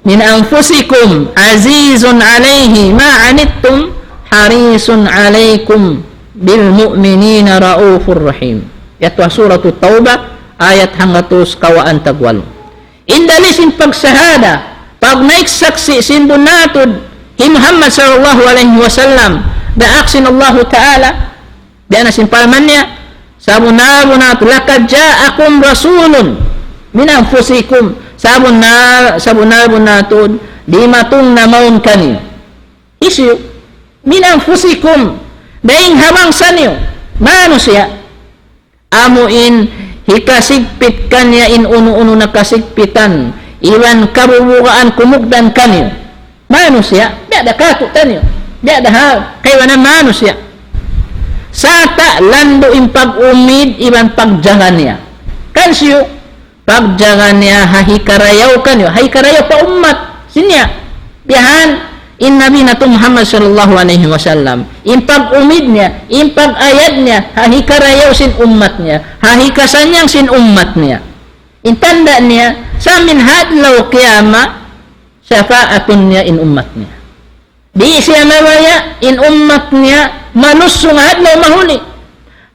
min anfusikum azizun 'alaihi ma 'anittum harisun 'alaikum bil mu'minina raufur rahim. Yatwa suratul Taubah ayat hangatus kawaan tagwalo. Indalisin pagsahada pag naiksaksi sin bunatod hi Muhammad sallallahu alaihi wasallam daaksin Allah Ta'ala diana sin palman niya sabunabunat laqad ja'akum rasulun min anfusikum sabunabon naton di matong namaon kani isyu min anfusikum daing habang sanyo manusia amuin hikasigpit kanya in uno-uno na kasigpitan iwan kabubukaan kumugdan kanyo manusia biada kato tanyo biada ha kaywanan manusia sata lando in pag-umid iwan pagjangan niya kansyo pagjangan niya hahikarayaw kanyo hahikarayaw pa umat sinya bihan in Nabi na to Muhammad sallallahu alaihi wasallam in pag-umid niya in pag-ayad niya hahikarayaw sin umat niya hahikasan niyang sin umat niya in tanda niya sa min hadlaw qiyama syafaatun niya in umat niya di siya mawaya in umat niya malusong hadlaw mahuli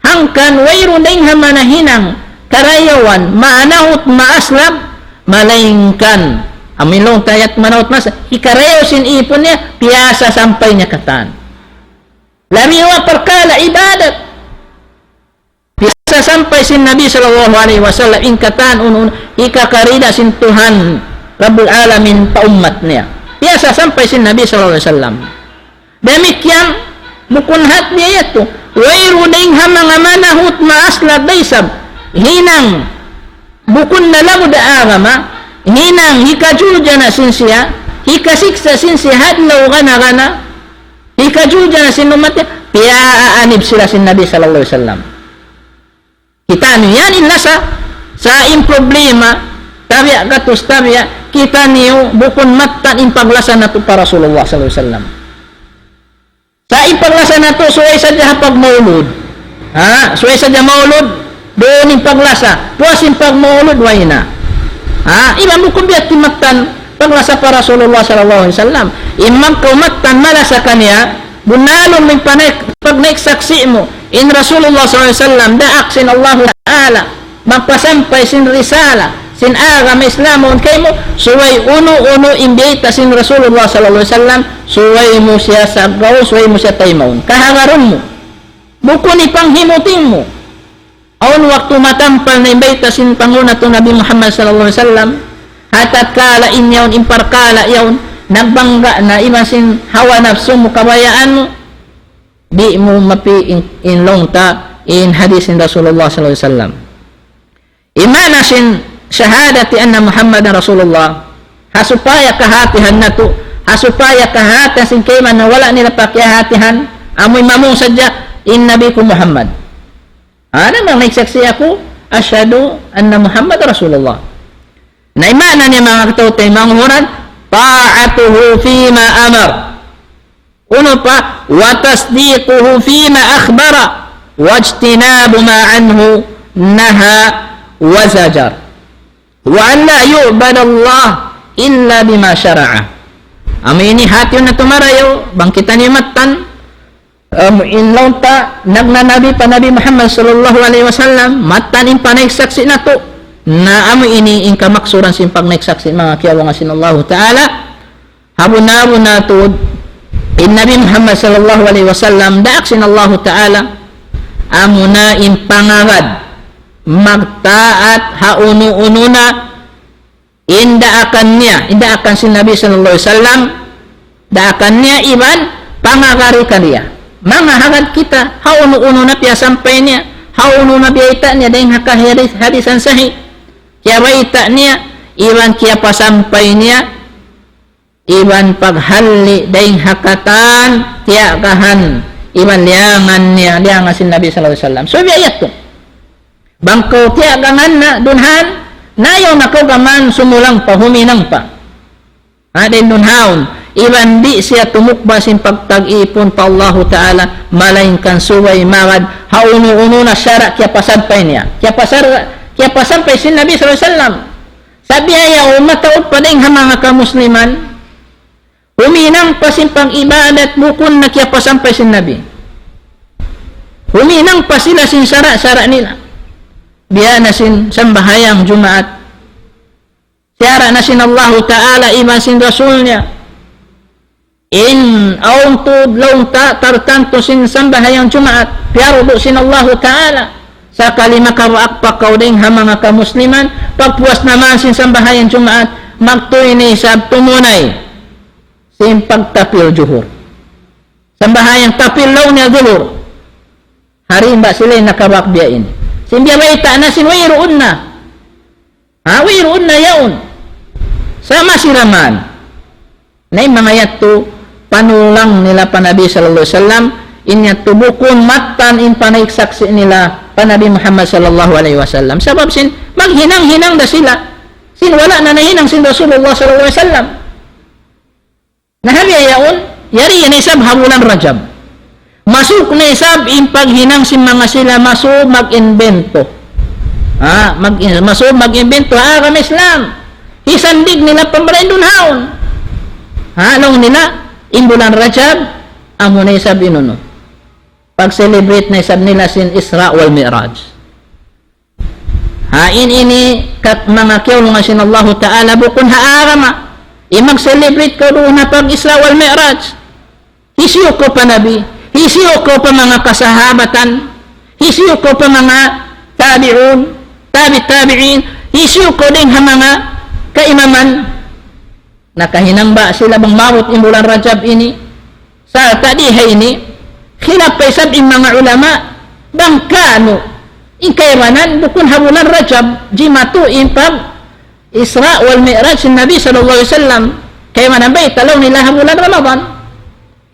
hangkan wayro ding hamanahinang karayawan maanahut maaslab malaingkan amilong tayat manahut mas hikarayaw sin ipon niya piyasa sampay niya katan lamiwa perkala ibadat piyasa sampay sin Nabi sallallahu alaihi wasallam in katan unun hikakarida sin Tuhan Rabbul Alamin pa ummat niya piyasa sampay sin Nabi sallallahu alaihi wasallam demikian mukunhat niya yato wayro ding hamang manahut maaslab daysab hinang bukun na lang da agama hinang hikajuja na sin siya hikasiksa sin siya hadlaw gana hikajuja na sin umat niya piaaanib sila sin Nabi sallallahu alaihi wasallam kita niyo yan inlasa sa in problema tabiya katus tabiya kita niyo bukun matan in paglasa na to para Rasulullah sallallahu alaihi wasallam sa in paglasa na to suway sadya pag maulud suway sadya maulud doon yung paglasa puas yung pagmaulod wayna iba mo kumbiyat timatan paglasa para Rasulullah sallallahu alaihi wasallam imang kumatan malasa kanya bunalon may pag naiksaksi mo in Rasulullah sallallahu alaihi wasallam daak sin Allah Ta'ala magpasampay sin risala sin agama Islamon kay mo suway uno imbita sin Rasulullah sallallahu alaihi wasallam suway mo siya sa gaw suway mo siya taymaon kahangaron mo bukon ipanghimutin mo aun waktu matampal na imbita sin Panguna to Nabi Muhammad sallallahu alaihi wasallam hatat kala inyaon imparkala yaon nagbangga na imasin hawa nafsu mo kabayaan mo, di mo mapi inlong ta in hadis in Rasulullah sallallahu alaihi wasallam. Imana sin syahadati anna Muhammadan Rasulullah, hasupaya kahatihan na to, hasupaya kahatihan sin kayman na wala nila pakihatihan, amoy mamong sadya in Nabi ko Muhammad. Ano mang nagsaksi ako, asyhadu anna Muhammad Rasulullah. Na imana niya mga katutay, mga hurad, ta'atuhu fima amar. Uno pa, wa tasdiquhu fima akhbara, wajtinabu ma anhu naha wa zajar. Wa an la yu'bad Allah illa bima syara'a. Amin ini hati na tumarayo, bangkitan ni matan, inlaw ta, nagnanabi pa Nabi Muhammad sallallahu alaihi wasallam, matan in panagsaksi na to, na amo ini in kamaksuran sin pagnagsaksi mga kiyawa nga sin Allah Ta'ala, habun na to, in Nabi Muhammad sallallahu alaihi wasallam, daak sin Allah Ta'ala, amo na in pangagad, magtaat haunu-uno na, indaakan sin Nabi sallallahu alaihi wasallam, daakan niya iban, pangagarikan niya. Mga hagad kita, haunu-uno na piya sampay niya, haunu na biyaita niya, dahil hadisan sahih, kaya baita niya, iban kaya pasampay niya, iban paghali, dahil hakatan, tiyakahan, iban liangan sin Nabi sallallahu alaihi wasallam. So, biyayat to. Bangko tiyakahan na, dunhan, nayaw na ko gaman, sumulang pa, huminang pa. Dahil dunhaon, iban di siya tumukba sin pagtag-ipon pa Allahu Ta'ala, malaingkan suway magad, haunu-uno na syara, kaya pasampay niya. Kaya pasampay sin Nabi sallallahu alaihi wasallam. Sabi ayaw, mataod pa din mga ka-Musliman, huminang pa sin pang-ibadat, bukon na kaya pasampay sin Nabi. Huminang pa sila sin syara nila. Biya na sin sambahayang Jumaat. Syara na sin Allahu Ta'ala, iman sin Rasul niya. In aung tudlong ta tartanto sin sambahayang Jumaat, piyarudo sin Allahu Ta'ala. Sa kalima karaak pakauding ha mga ka-Musliman, pagpuas naman sin sambahayang Jumaat, magtuloy ni sab tumunay sin pagtapil juhur. Sambahayang tapil law niya juhur. Harimba sila nakabak biyain. Sin biyabaita na sin wairuun na. Wairuun na yaon. Sama siraman. Na mga yato, panulang nila pa Nabi sallallahu alaihi wasallam, inya tubukon matan in panayiksaksi nila pa Nabi Muhammad sallallahu alaihi wasallam. Sabab sin maghinang-hinang da sila. Sin wala na nahinang sin Rasulullah sallallahu alaihi wasallam. Nahabi ayaon, yari yan isab habulan Rajab. Masuk na isab in paghinang sin mga sila masuk mag-invento. Masuk mag-invento kami Islam. Isandig nila pambarendun haon. Long nila in bulan Rajab, amo na isab inuno. Pag-celebrate na isab nila sin Isra wal Mi'raj. Ini kat mga kiyawlo nga sin Allah Ta'ala bukon haarama. Mag-celebrate ka doon na pag-Isra wal Mi'raj. Hisiyo ko pa Nabi, hisiyo ko pa mga kasahabatan, hisiyo ko pa mga tabi'in, hisiyo ko din ha mga kaimaman. Nakahinang ba sila bang mawot in bulan Rajab ini? Sa tadihay ini, hinapay sab in mga ulama, bangkano, in kaymanan, bukun habulan Rajab, jimatu in pag Isra wal Mi'raj sin Nabi sallallahu alaihi wasallam, kaymanan ba italaw nila habulan Ramadan,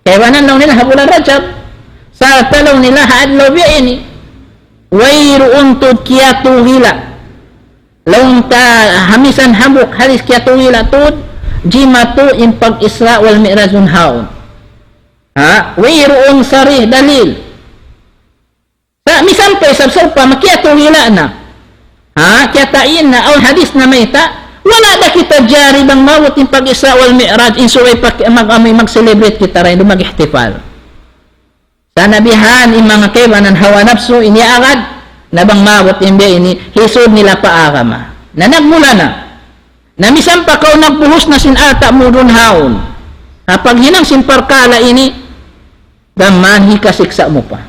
kaymanan law nila habulan Rajab, sa talaw nila haadlaw biya ini, wayruun tud kiyatu hila, law ta hamisan habuk halis kiyatu hila tud, jimatu in pag Isra wal Mi'rajun haun. Wayruun sarih dalil. Sa misampay sabsab pa makiyato hila na. Kiyatain na aw hadis na may ta, wala na kita jari bang mawot in pag Isra wal Mi'raj in suway mag-celebrate kita rin, mag-ihtifal. Sa nabihan in mga kaywanan hawa nafsu iniagad na bang mawot in biya ini hisod nila paagama. Na nagmula na. Namisan pa kau nagbuhos na sin ata mo dun haon. Kapag hinang sin parkala ini, daman hikasiksa mo pa.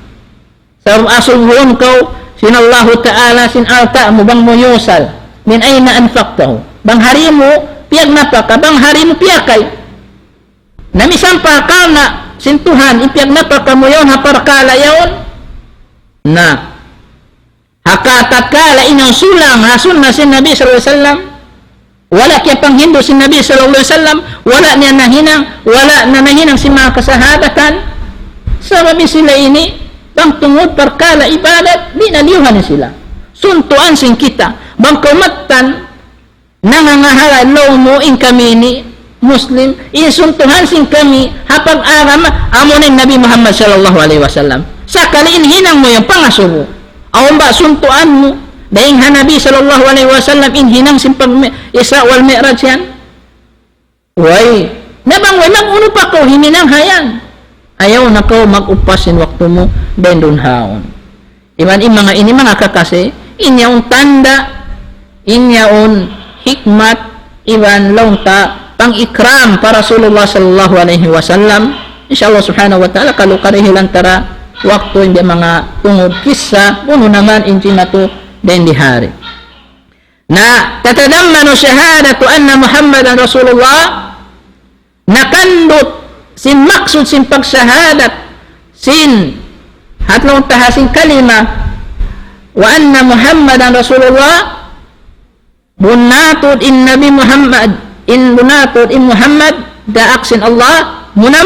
Sa asulhon kau, sin Allah Ta'ala sin ata mo bang mo yusal, min ay na anfaktaho. Bang hari mo, piyag na pa ka, bang hari mo piyakay. namisampah karena sintuhan ipiag na pagkamuyon haparkala yaon na hakatat inyong sulang hasun na si Nabi sallallahu alaihi wasallam wala kaya panghindo si Nabi sallallahu alaihi wasallam wala na nahinang si mga kasahabatan sababi sila ini bang tungod perkala ibadat di naliuhan sila suntuan sing kita bang kumatan nangangahala law mo in kami ni Muslim isuntuhan sing kami hapag agama amunin Nabi Muhammad sallallahu alaihi wasallam sakali hinang mo yung pangasubo awan ba suntuan mo dahil Nabi sallallahu alaihi wasallam hinang sing pag Isra wal Mi'raj yan way nabang walang uno pa ko himinang hayan ayaw na ko mag-upasin waktu mo bendun haon iman mga ini mga kakase inyaon tanda inyaon hikmat iban launta pang-ikram para Rasulullah sallallahu alaihi wasallam insyaallah subhanahu wa ta'ala kalau karihilan tara waktu hindi mga tungod kisah puno naman inti na to din di hari na tatadammanu syahadatu anna Muhammadan Rasulullah nakandut sin maksud sin pagsyahadat sin hatlong tahasin kalima wa anna Muhammadan Rasulullah bunatut in Nabi Muhammad in bunatut in Muhammad da'aksin Allah muna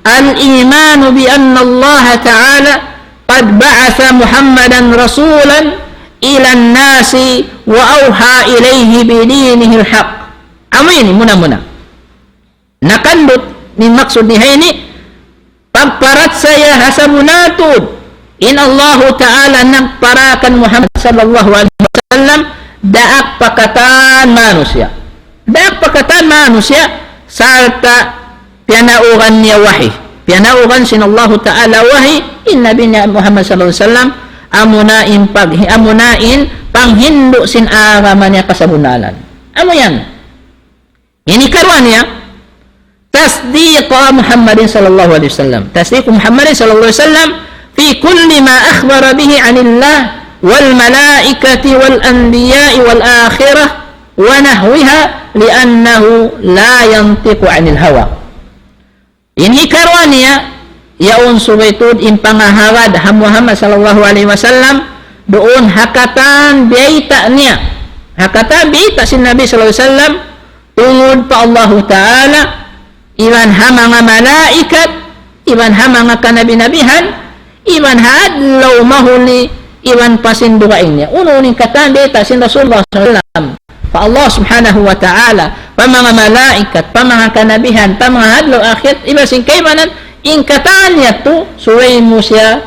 al-imanu bi anna Allah ta'ala qad ba'atha Muhammadan rasulan ila an-nasi wa awha ilayhi bi dinihi al-haq amin muna nakandut min maksud ni ini pagparat saya hasabunatud in Allah Ta'ala nagparakan Muhammad sallallahu alaihi wasallam daak pakatan manusia sarta pianaugan niya wahi pianaugan sin Allah Ta'ala wahi in Nabi Muhammad sallallahu alaihi wasallam amunain panghindo sin agama niya kasabunalan amo yan ini karuan niya تصديق محمد صلى الله عليه وسلم تصديق محمد صلى الله عليه وسلم في كل ما أخبر به عن الله والملائكة والأنبياء والآخرة ونحوها لأنه لا ينطق عن الهوى ini karuania yaun subaitud in pangahawad Muhammad sallallahu alaihi wasallam doon hakatan biita niya hakatan biita si Nabi sallallahu alaihi wasallam tungod pa Allah Ta'ala iban hamanga malaikat iban hamanga kanabi-nabihan iban hadlaw mahuli iban pasindugain niya ununin katan beta sin Rasulullah sallallahu alaihi wasallam pa Allah subhanahu wa ta'ala pa mga malaikat pa mga kanabihan pa mga hadlaw akhir iban sin kaymanan in katan niya to suway mo siya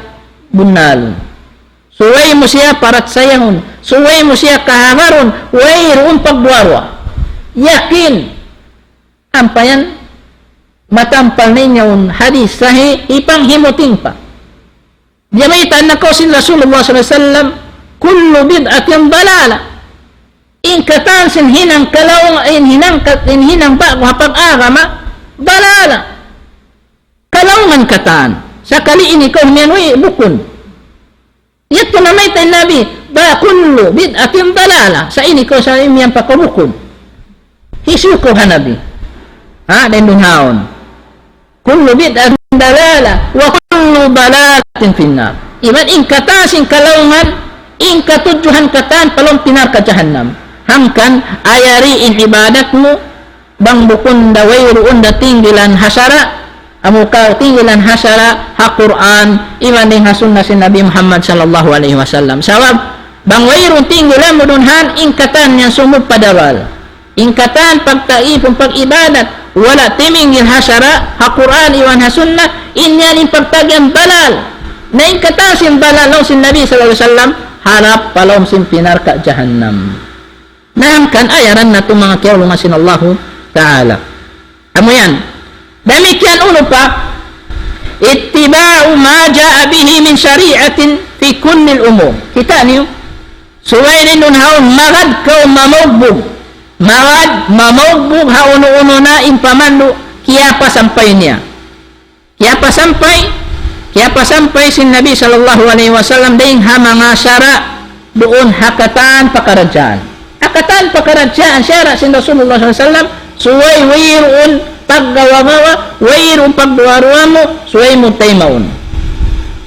bunalon suway mo siya parat sayahon suway mo siya kahamaron wayroon pagbuarwa yakin ampayan matampal ninyong hadis sahih ipanghimuting pa Jamitan na ko sin Rasulullah sallallahu alaihi wasallam kullu bid'atin dalala in katan sin hinang kalawang in hinang ba hapag agama dalala kalawangan katan sakali ini ko mianwi bukun yato na may tay nabi ba kullu bid'atin dalala sa ini ko sa imyan pa ko bukun hisuko hanabi den dunhaon kullu bid'atin dalala wa kullu dalalatin finnar iman in katasin kalaungan in katujuhan katan palong pinar ka jahannam hangkan ayari in ibadatmu bang bukun dawayruun da tinggilan hasara amuka tinggilan hasara ha Quran iman ding hasunna si Nabi Muhammad sallallahu alaihi wasallam sawab bang wayrun tinggilan mudunhan in katan yang sumub padawal in katan pagtaipon pag-ibadat wala timingin hasara ha Quran iwan ha sunnah inyan in pagtagyan balal na in katasin balal law sin Nabi sallallahu alaihi wasallam harap palom sin pinarka jahannam nangkan ayaran na itong mga kiawlungan sin Allah Ta'ala amo yan demikian ulo pa ittiba'u ma ja'a bihi min syari'atin fi kulli al-umur kita niyo suwainin nun haon magad kaw mamugbog mawad mamugbog ha uno-uno na impamando kaya pa sampay niya kaya pa sampay sin Nabi sallallahu alaihi wasallam ding ha mga syara doon hakatan pakarajan syara sin Rasulullah sallallahu alaihi wasallam suway wirun paggawa-gawa, wayron pagduwa-ruwa mo, suway mo tayo maun.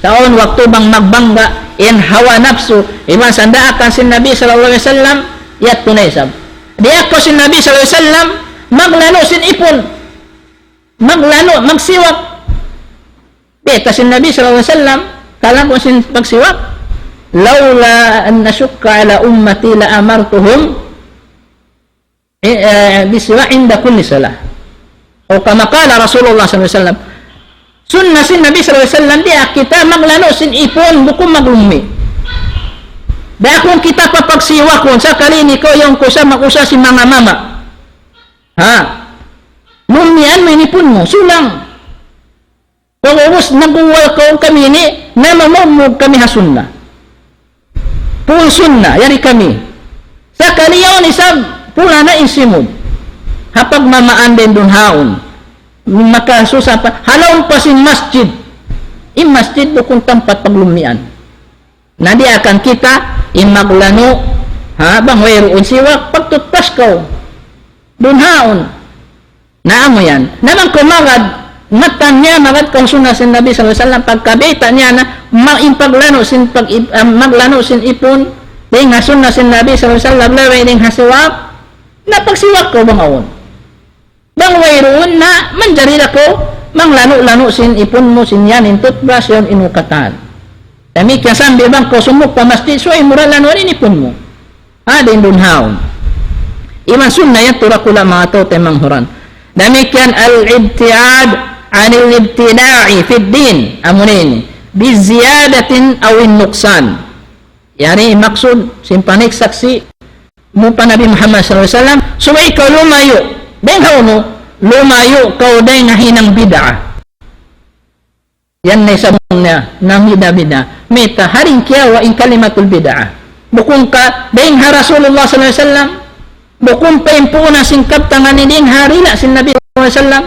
Saon waktu bang magbangga, in hawa nafsu, iman sanda akan si Nabi sallallahu alaihi wasallam, yat tunay sab. Di ako si Nabi sallallahu alaihi wasallam, maglano sin ipon, maglano, magsiwak. Di kasi Nabi sallallahu alaihi wasallam, kalang ko sin pagsiwak, laula an nashukka ala ummati la amartuhum bisiwak inda kulli salah. O kama kala Rasulullah sallallahu alaihi wasallam, sunnah sin Nabi sallallahu alaihi wasallam dia kita maglano sin ipon bukan maglumi. Da kung kita papagsiwa kon sa kalini ko yung kusa makusa si mga mama. Ha. Lumian may nipon mo sulang. Kung ubos naguwal ko kami ni na mamumog kami ha sunnah. Pun sunnah yari kami. Sa kaliyaw ni sab pula na insimod. Hapag mamaan din dun haon. Makasusa pa. Halaon pa si masjid. In masjid bukong tempat paglumian. Nadi akan kita maglano habang wayroon siwak pagtutpas ko. Dun haon. Naamo yan. Naman kumagad matan niya magad kung sunnah sin Nabi sallallahu alaihi wasallam pagkabita niya na maimpaglano sin maglano sin ipon ding sunnah sin Nabi sallallahu alaihi wasallam laway ding hasiwak na pagsiwak ko bang awon. Bang wayroon na manjarila ko manglano-lano sin ipon mo sin yan in toothbrush yon inukatan. Dami kaya sambil bang ko sumuk pa masjid so ay mura lano rin ipon mo. Din dun haon. Iman sunnah yan turakula mga to temang huran. Dami kyan al-ibtiad anil ibtida'i fid din amunin biziyadatin awin nuksan. Yani maksud simpanik saksi mo pa Nabi Muhammad sallallahu alaihi wasallam so ikaw lumayo dahil hauno lumayo kau dahil nga hinang bid'ah yan na isabong na ng bid'ah meta haring kiyawa in kalimatul bid'ah bukong ka dahil ha Rasulullah sallallahu alaihi wasallam bukong pa yung puna singkap tangan ni ding harila sin Nabi sallallahu alaihi wasallam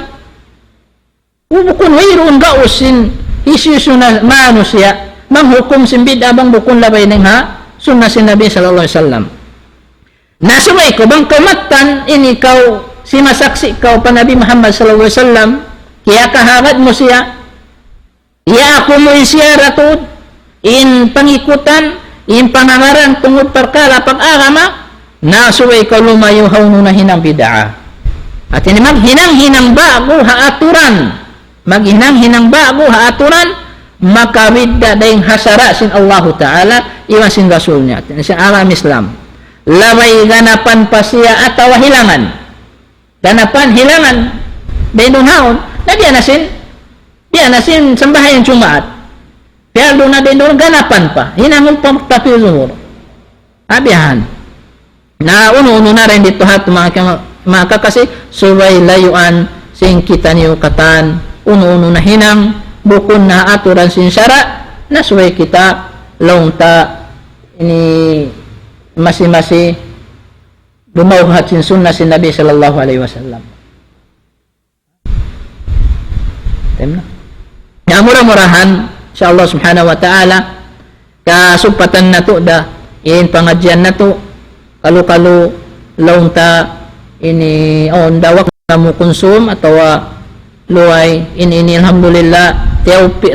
bukong wayroon gaos sin isyusu na manusia manghukum sin bid'ah bang bukong labay ng ha sunnah sin Nabi sallallahu alaihi wasallam. Nasumay ko bang kamatan ini kau si masaksi kau pa Nabi Muhammad sallallahu alaihi wasallam kaya kahagad mo siya iya ako mo siya ratud in pangikutan in panangaran tungod perkara pag-agama nasumay ko lumayo hauno na hinang bid'ah at ini maghinang-hinang bago haaturan maghinang-hinang bago haaturan makawidda dayang hasara sin Allah Ta'ala iwan sin Rasul niya sin alam Islam laway ganapan pa siya at hilangan ganapan hilangan dahil haon na diya nasin sambahayan Jumaat kaya doon na din doon ganapan pa hinangon pa tapi umur abihan na uno-uno na rin dito hat mga kakasi subay layuan sing kita niyo katan uno-uno na hinang bukon na aturan sin syara na subay kita launta ini masih bumauhat sin sunnah sin Nabi sallallahu alaihi wasallam. Temna. Ya murah-murahan insyaallah subhanahu wa taala kasupatan nato da in pangadyan nato kalu-kalu launta ini on dawak kamu konsum atau luay ini alhamdulillah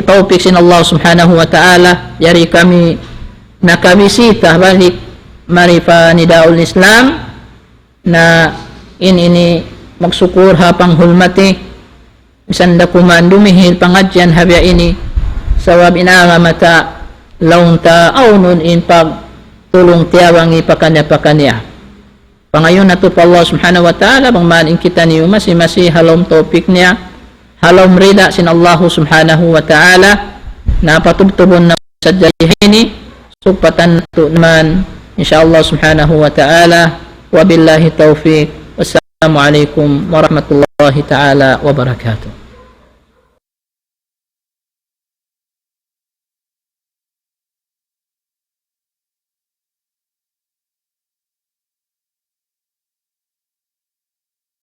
taufik sin Allah subhanahu wa taala yari kami nakabisita balik Marifa Nidaul Islam na ini magsukur ha panghulmati misanda kuman dumihil pangadyan habya ini sawab inangamata launta aunun in pag tulong tiyawang ipakanya-pakanya pangayon na to pa Allah subhanahu wa ta'ala bang manin kita niyo masi halom topik niya halom rida sin Allah subhanahu wa ta'ala na patubtubon na sa jahini supatan to naman insyaallah subhanahu wa ta'ala wabillahi taufiq wassalamu alaikum warahmatullahi ta'ala wabarakatuh.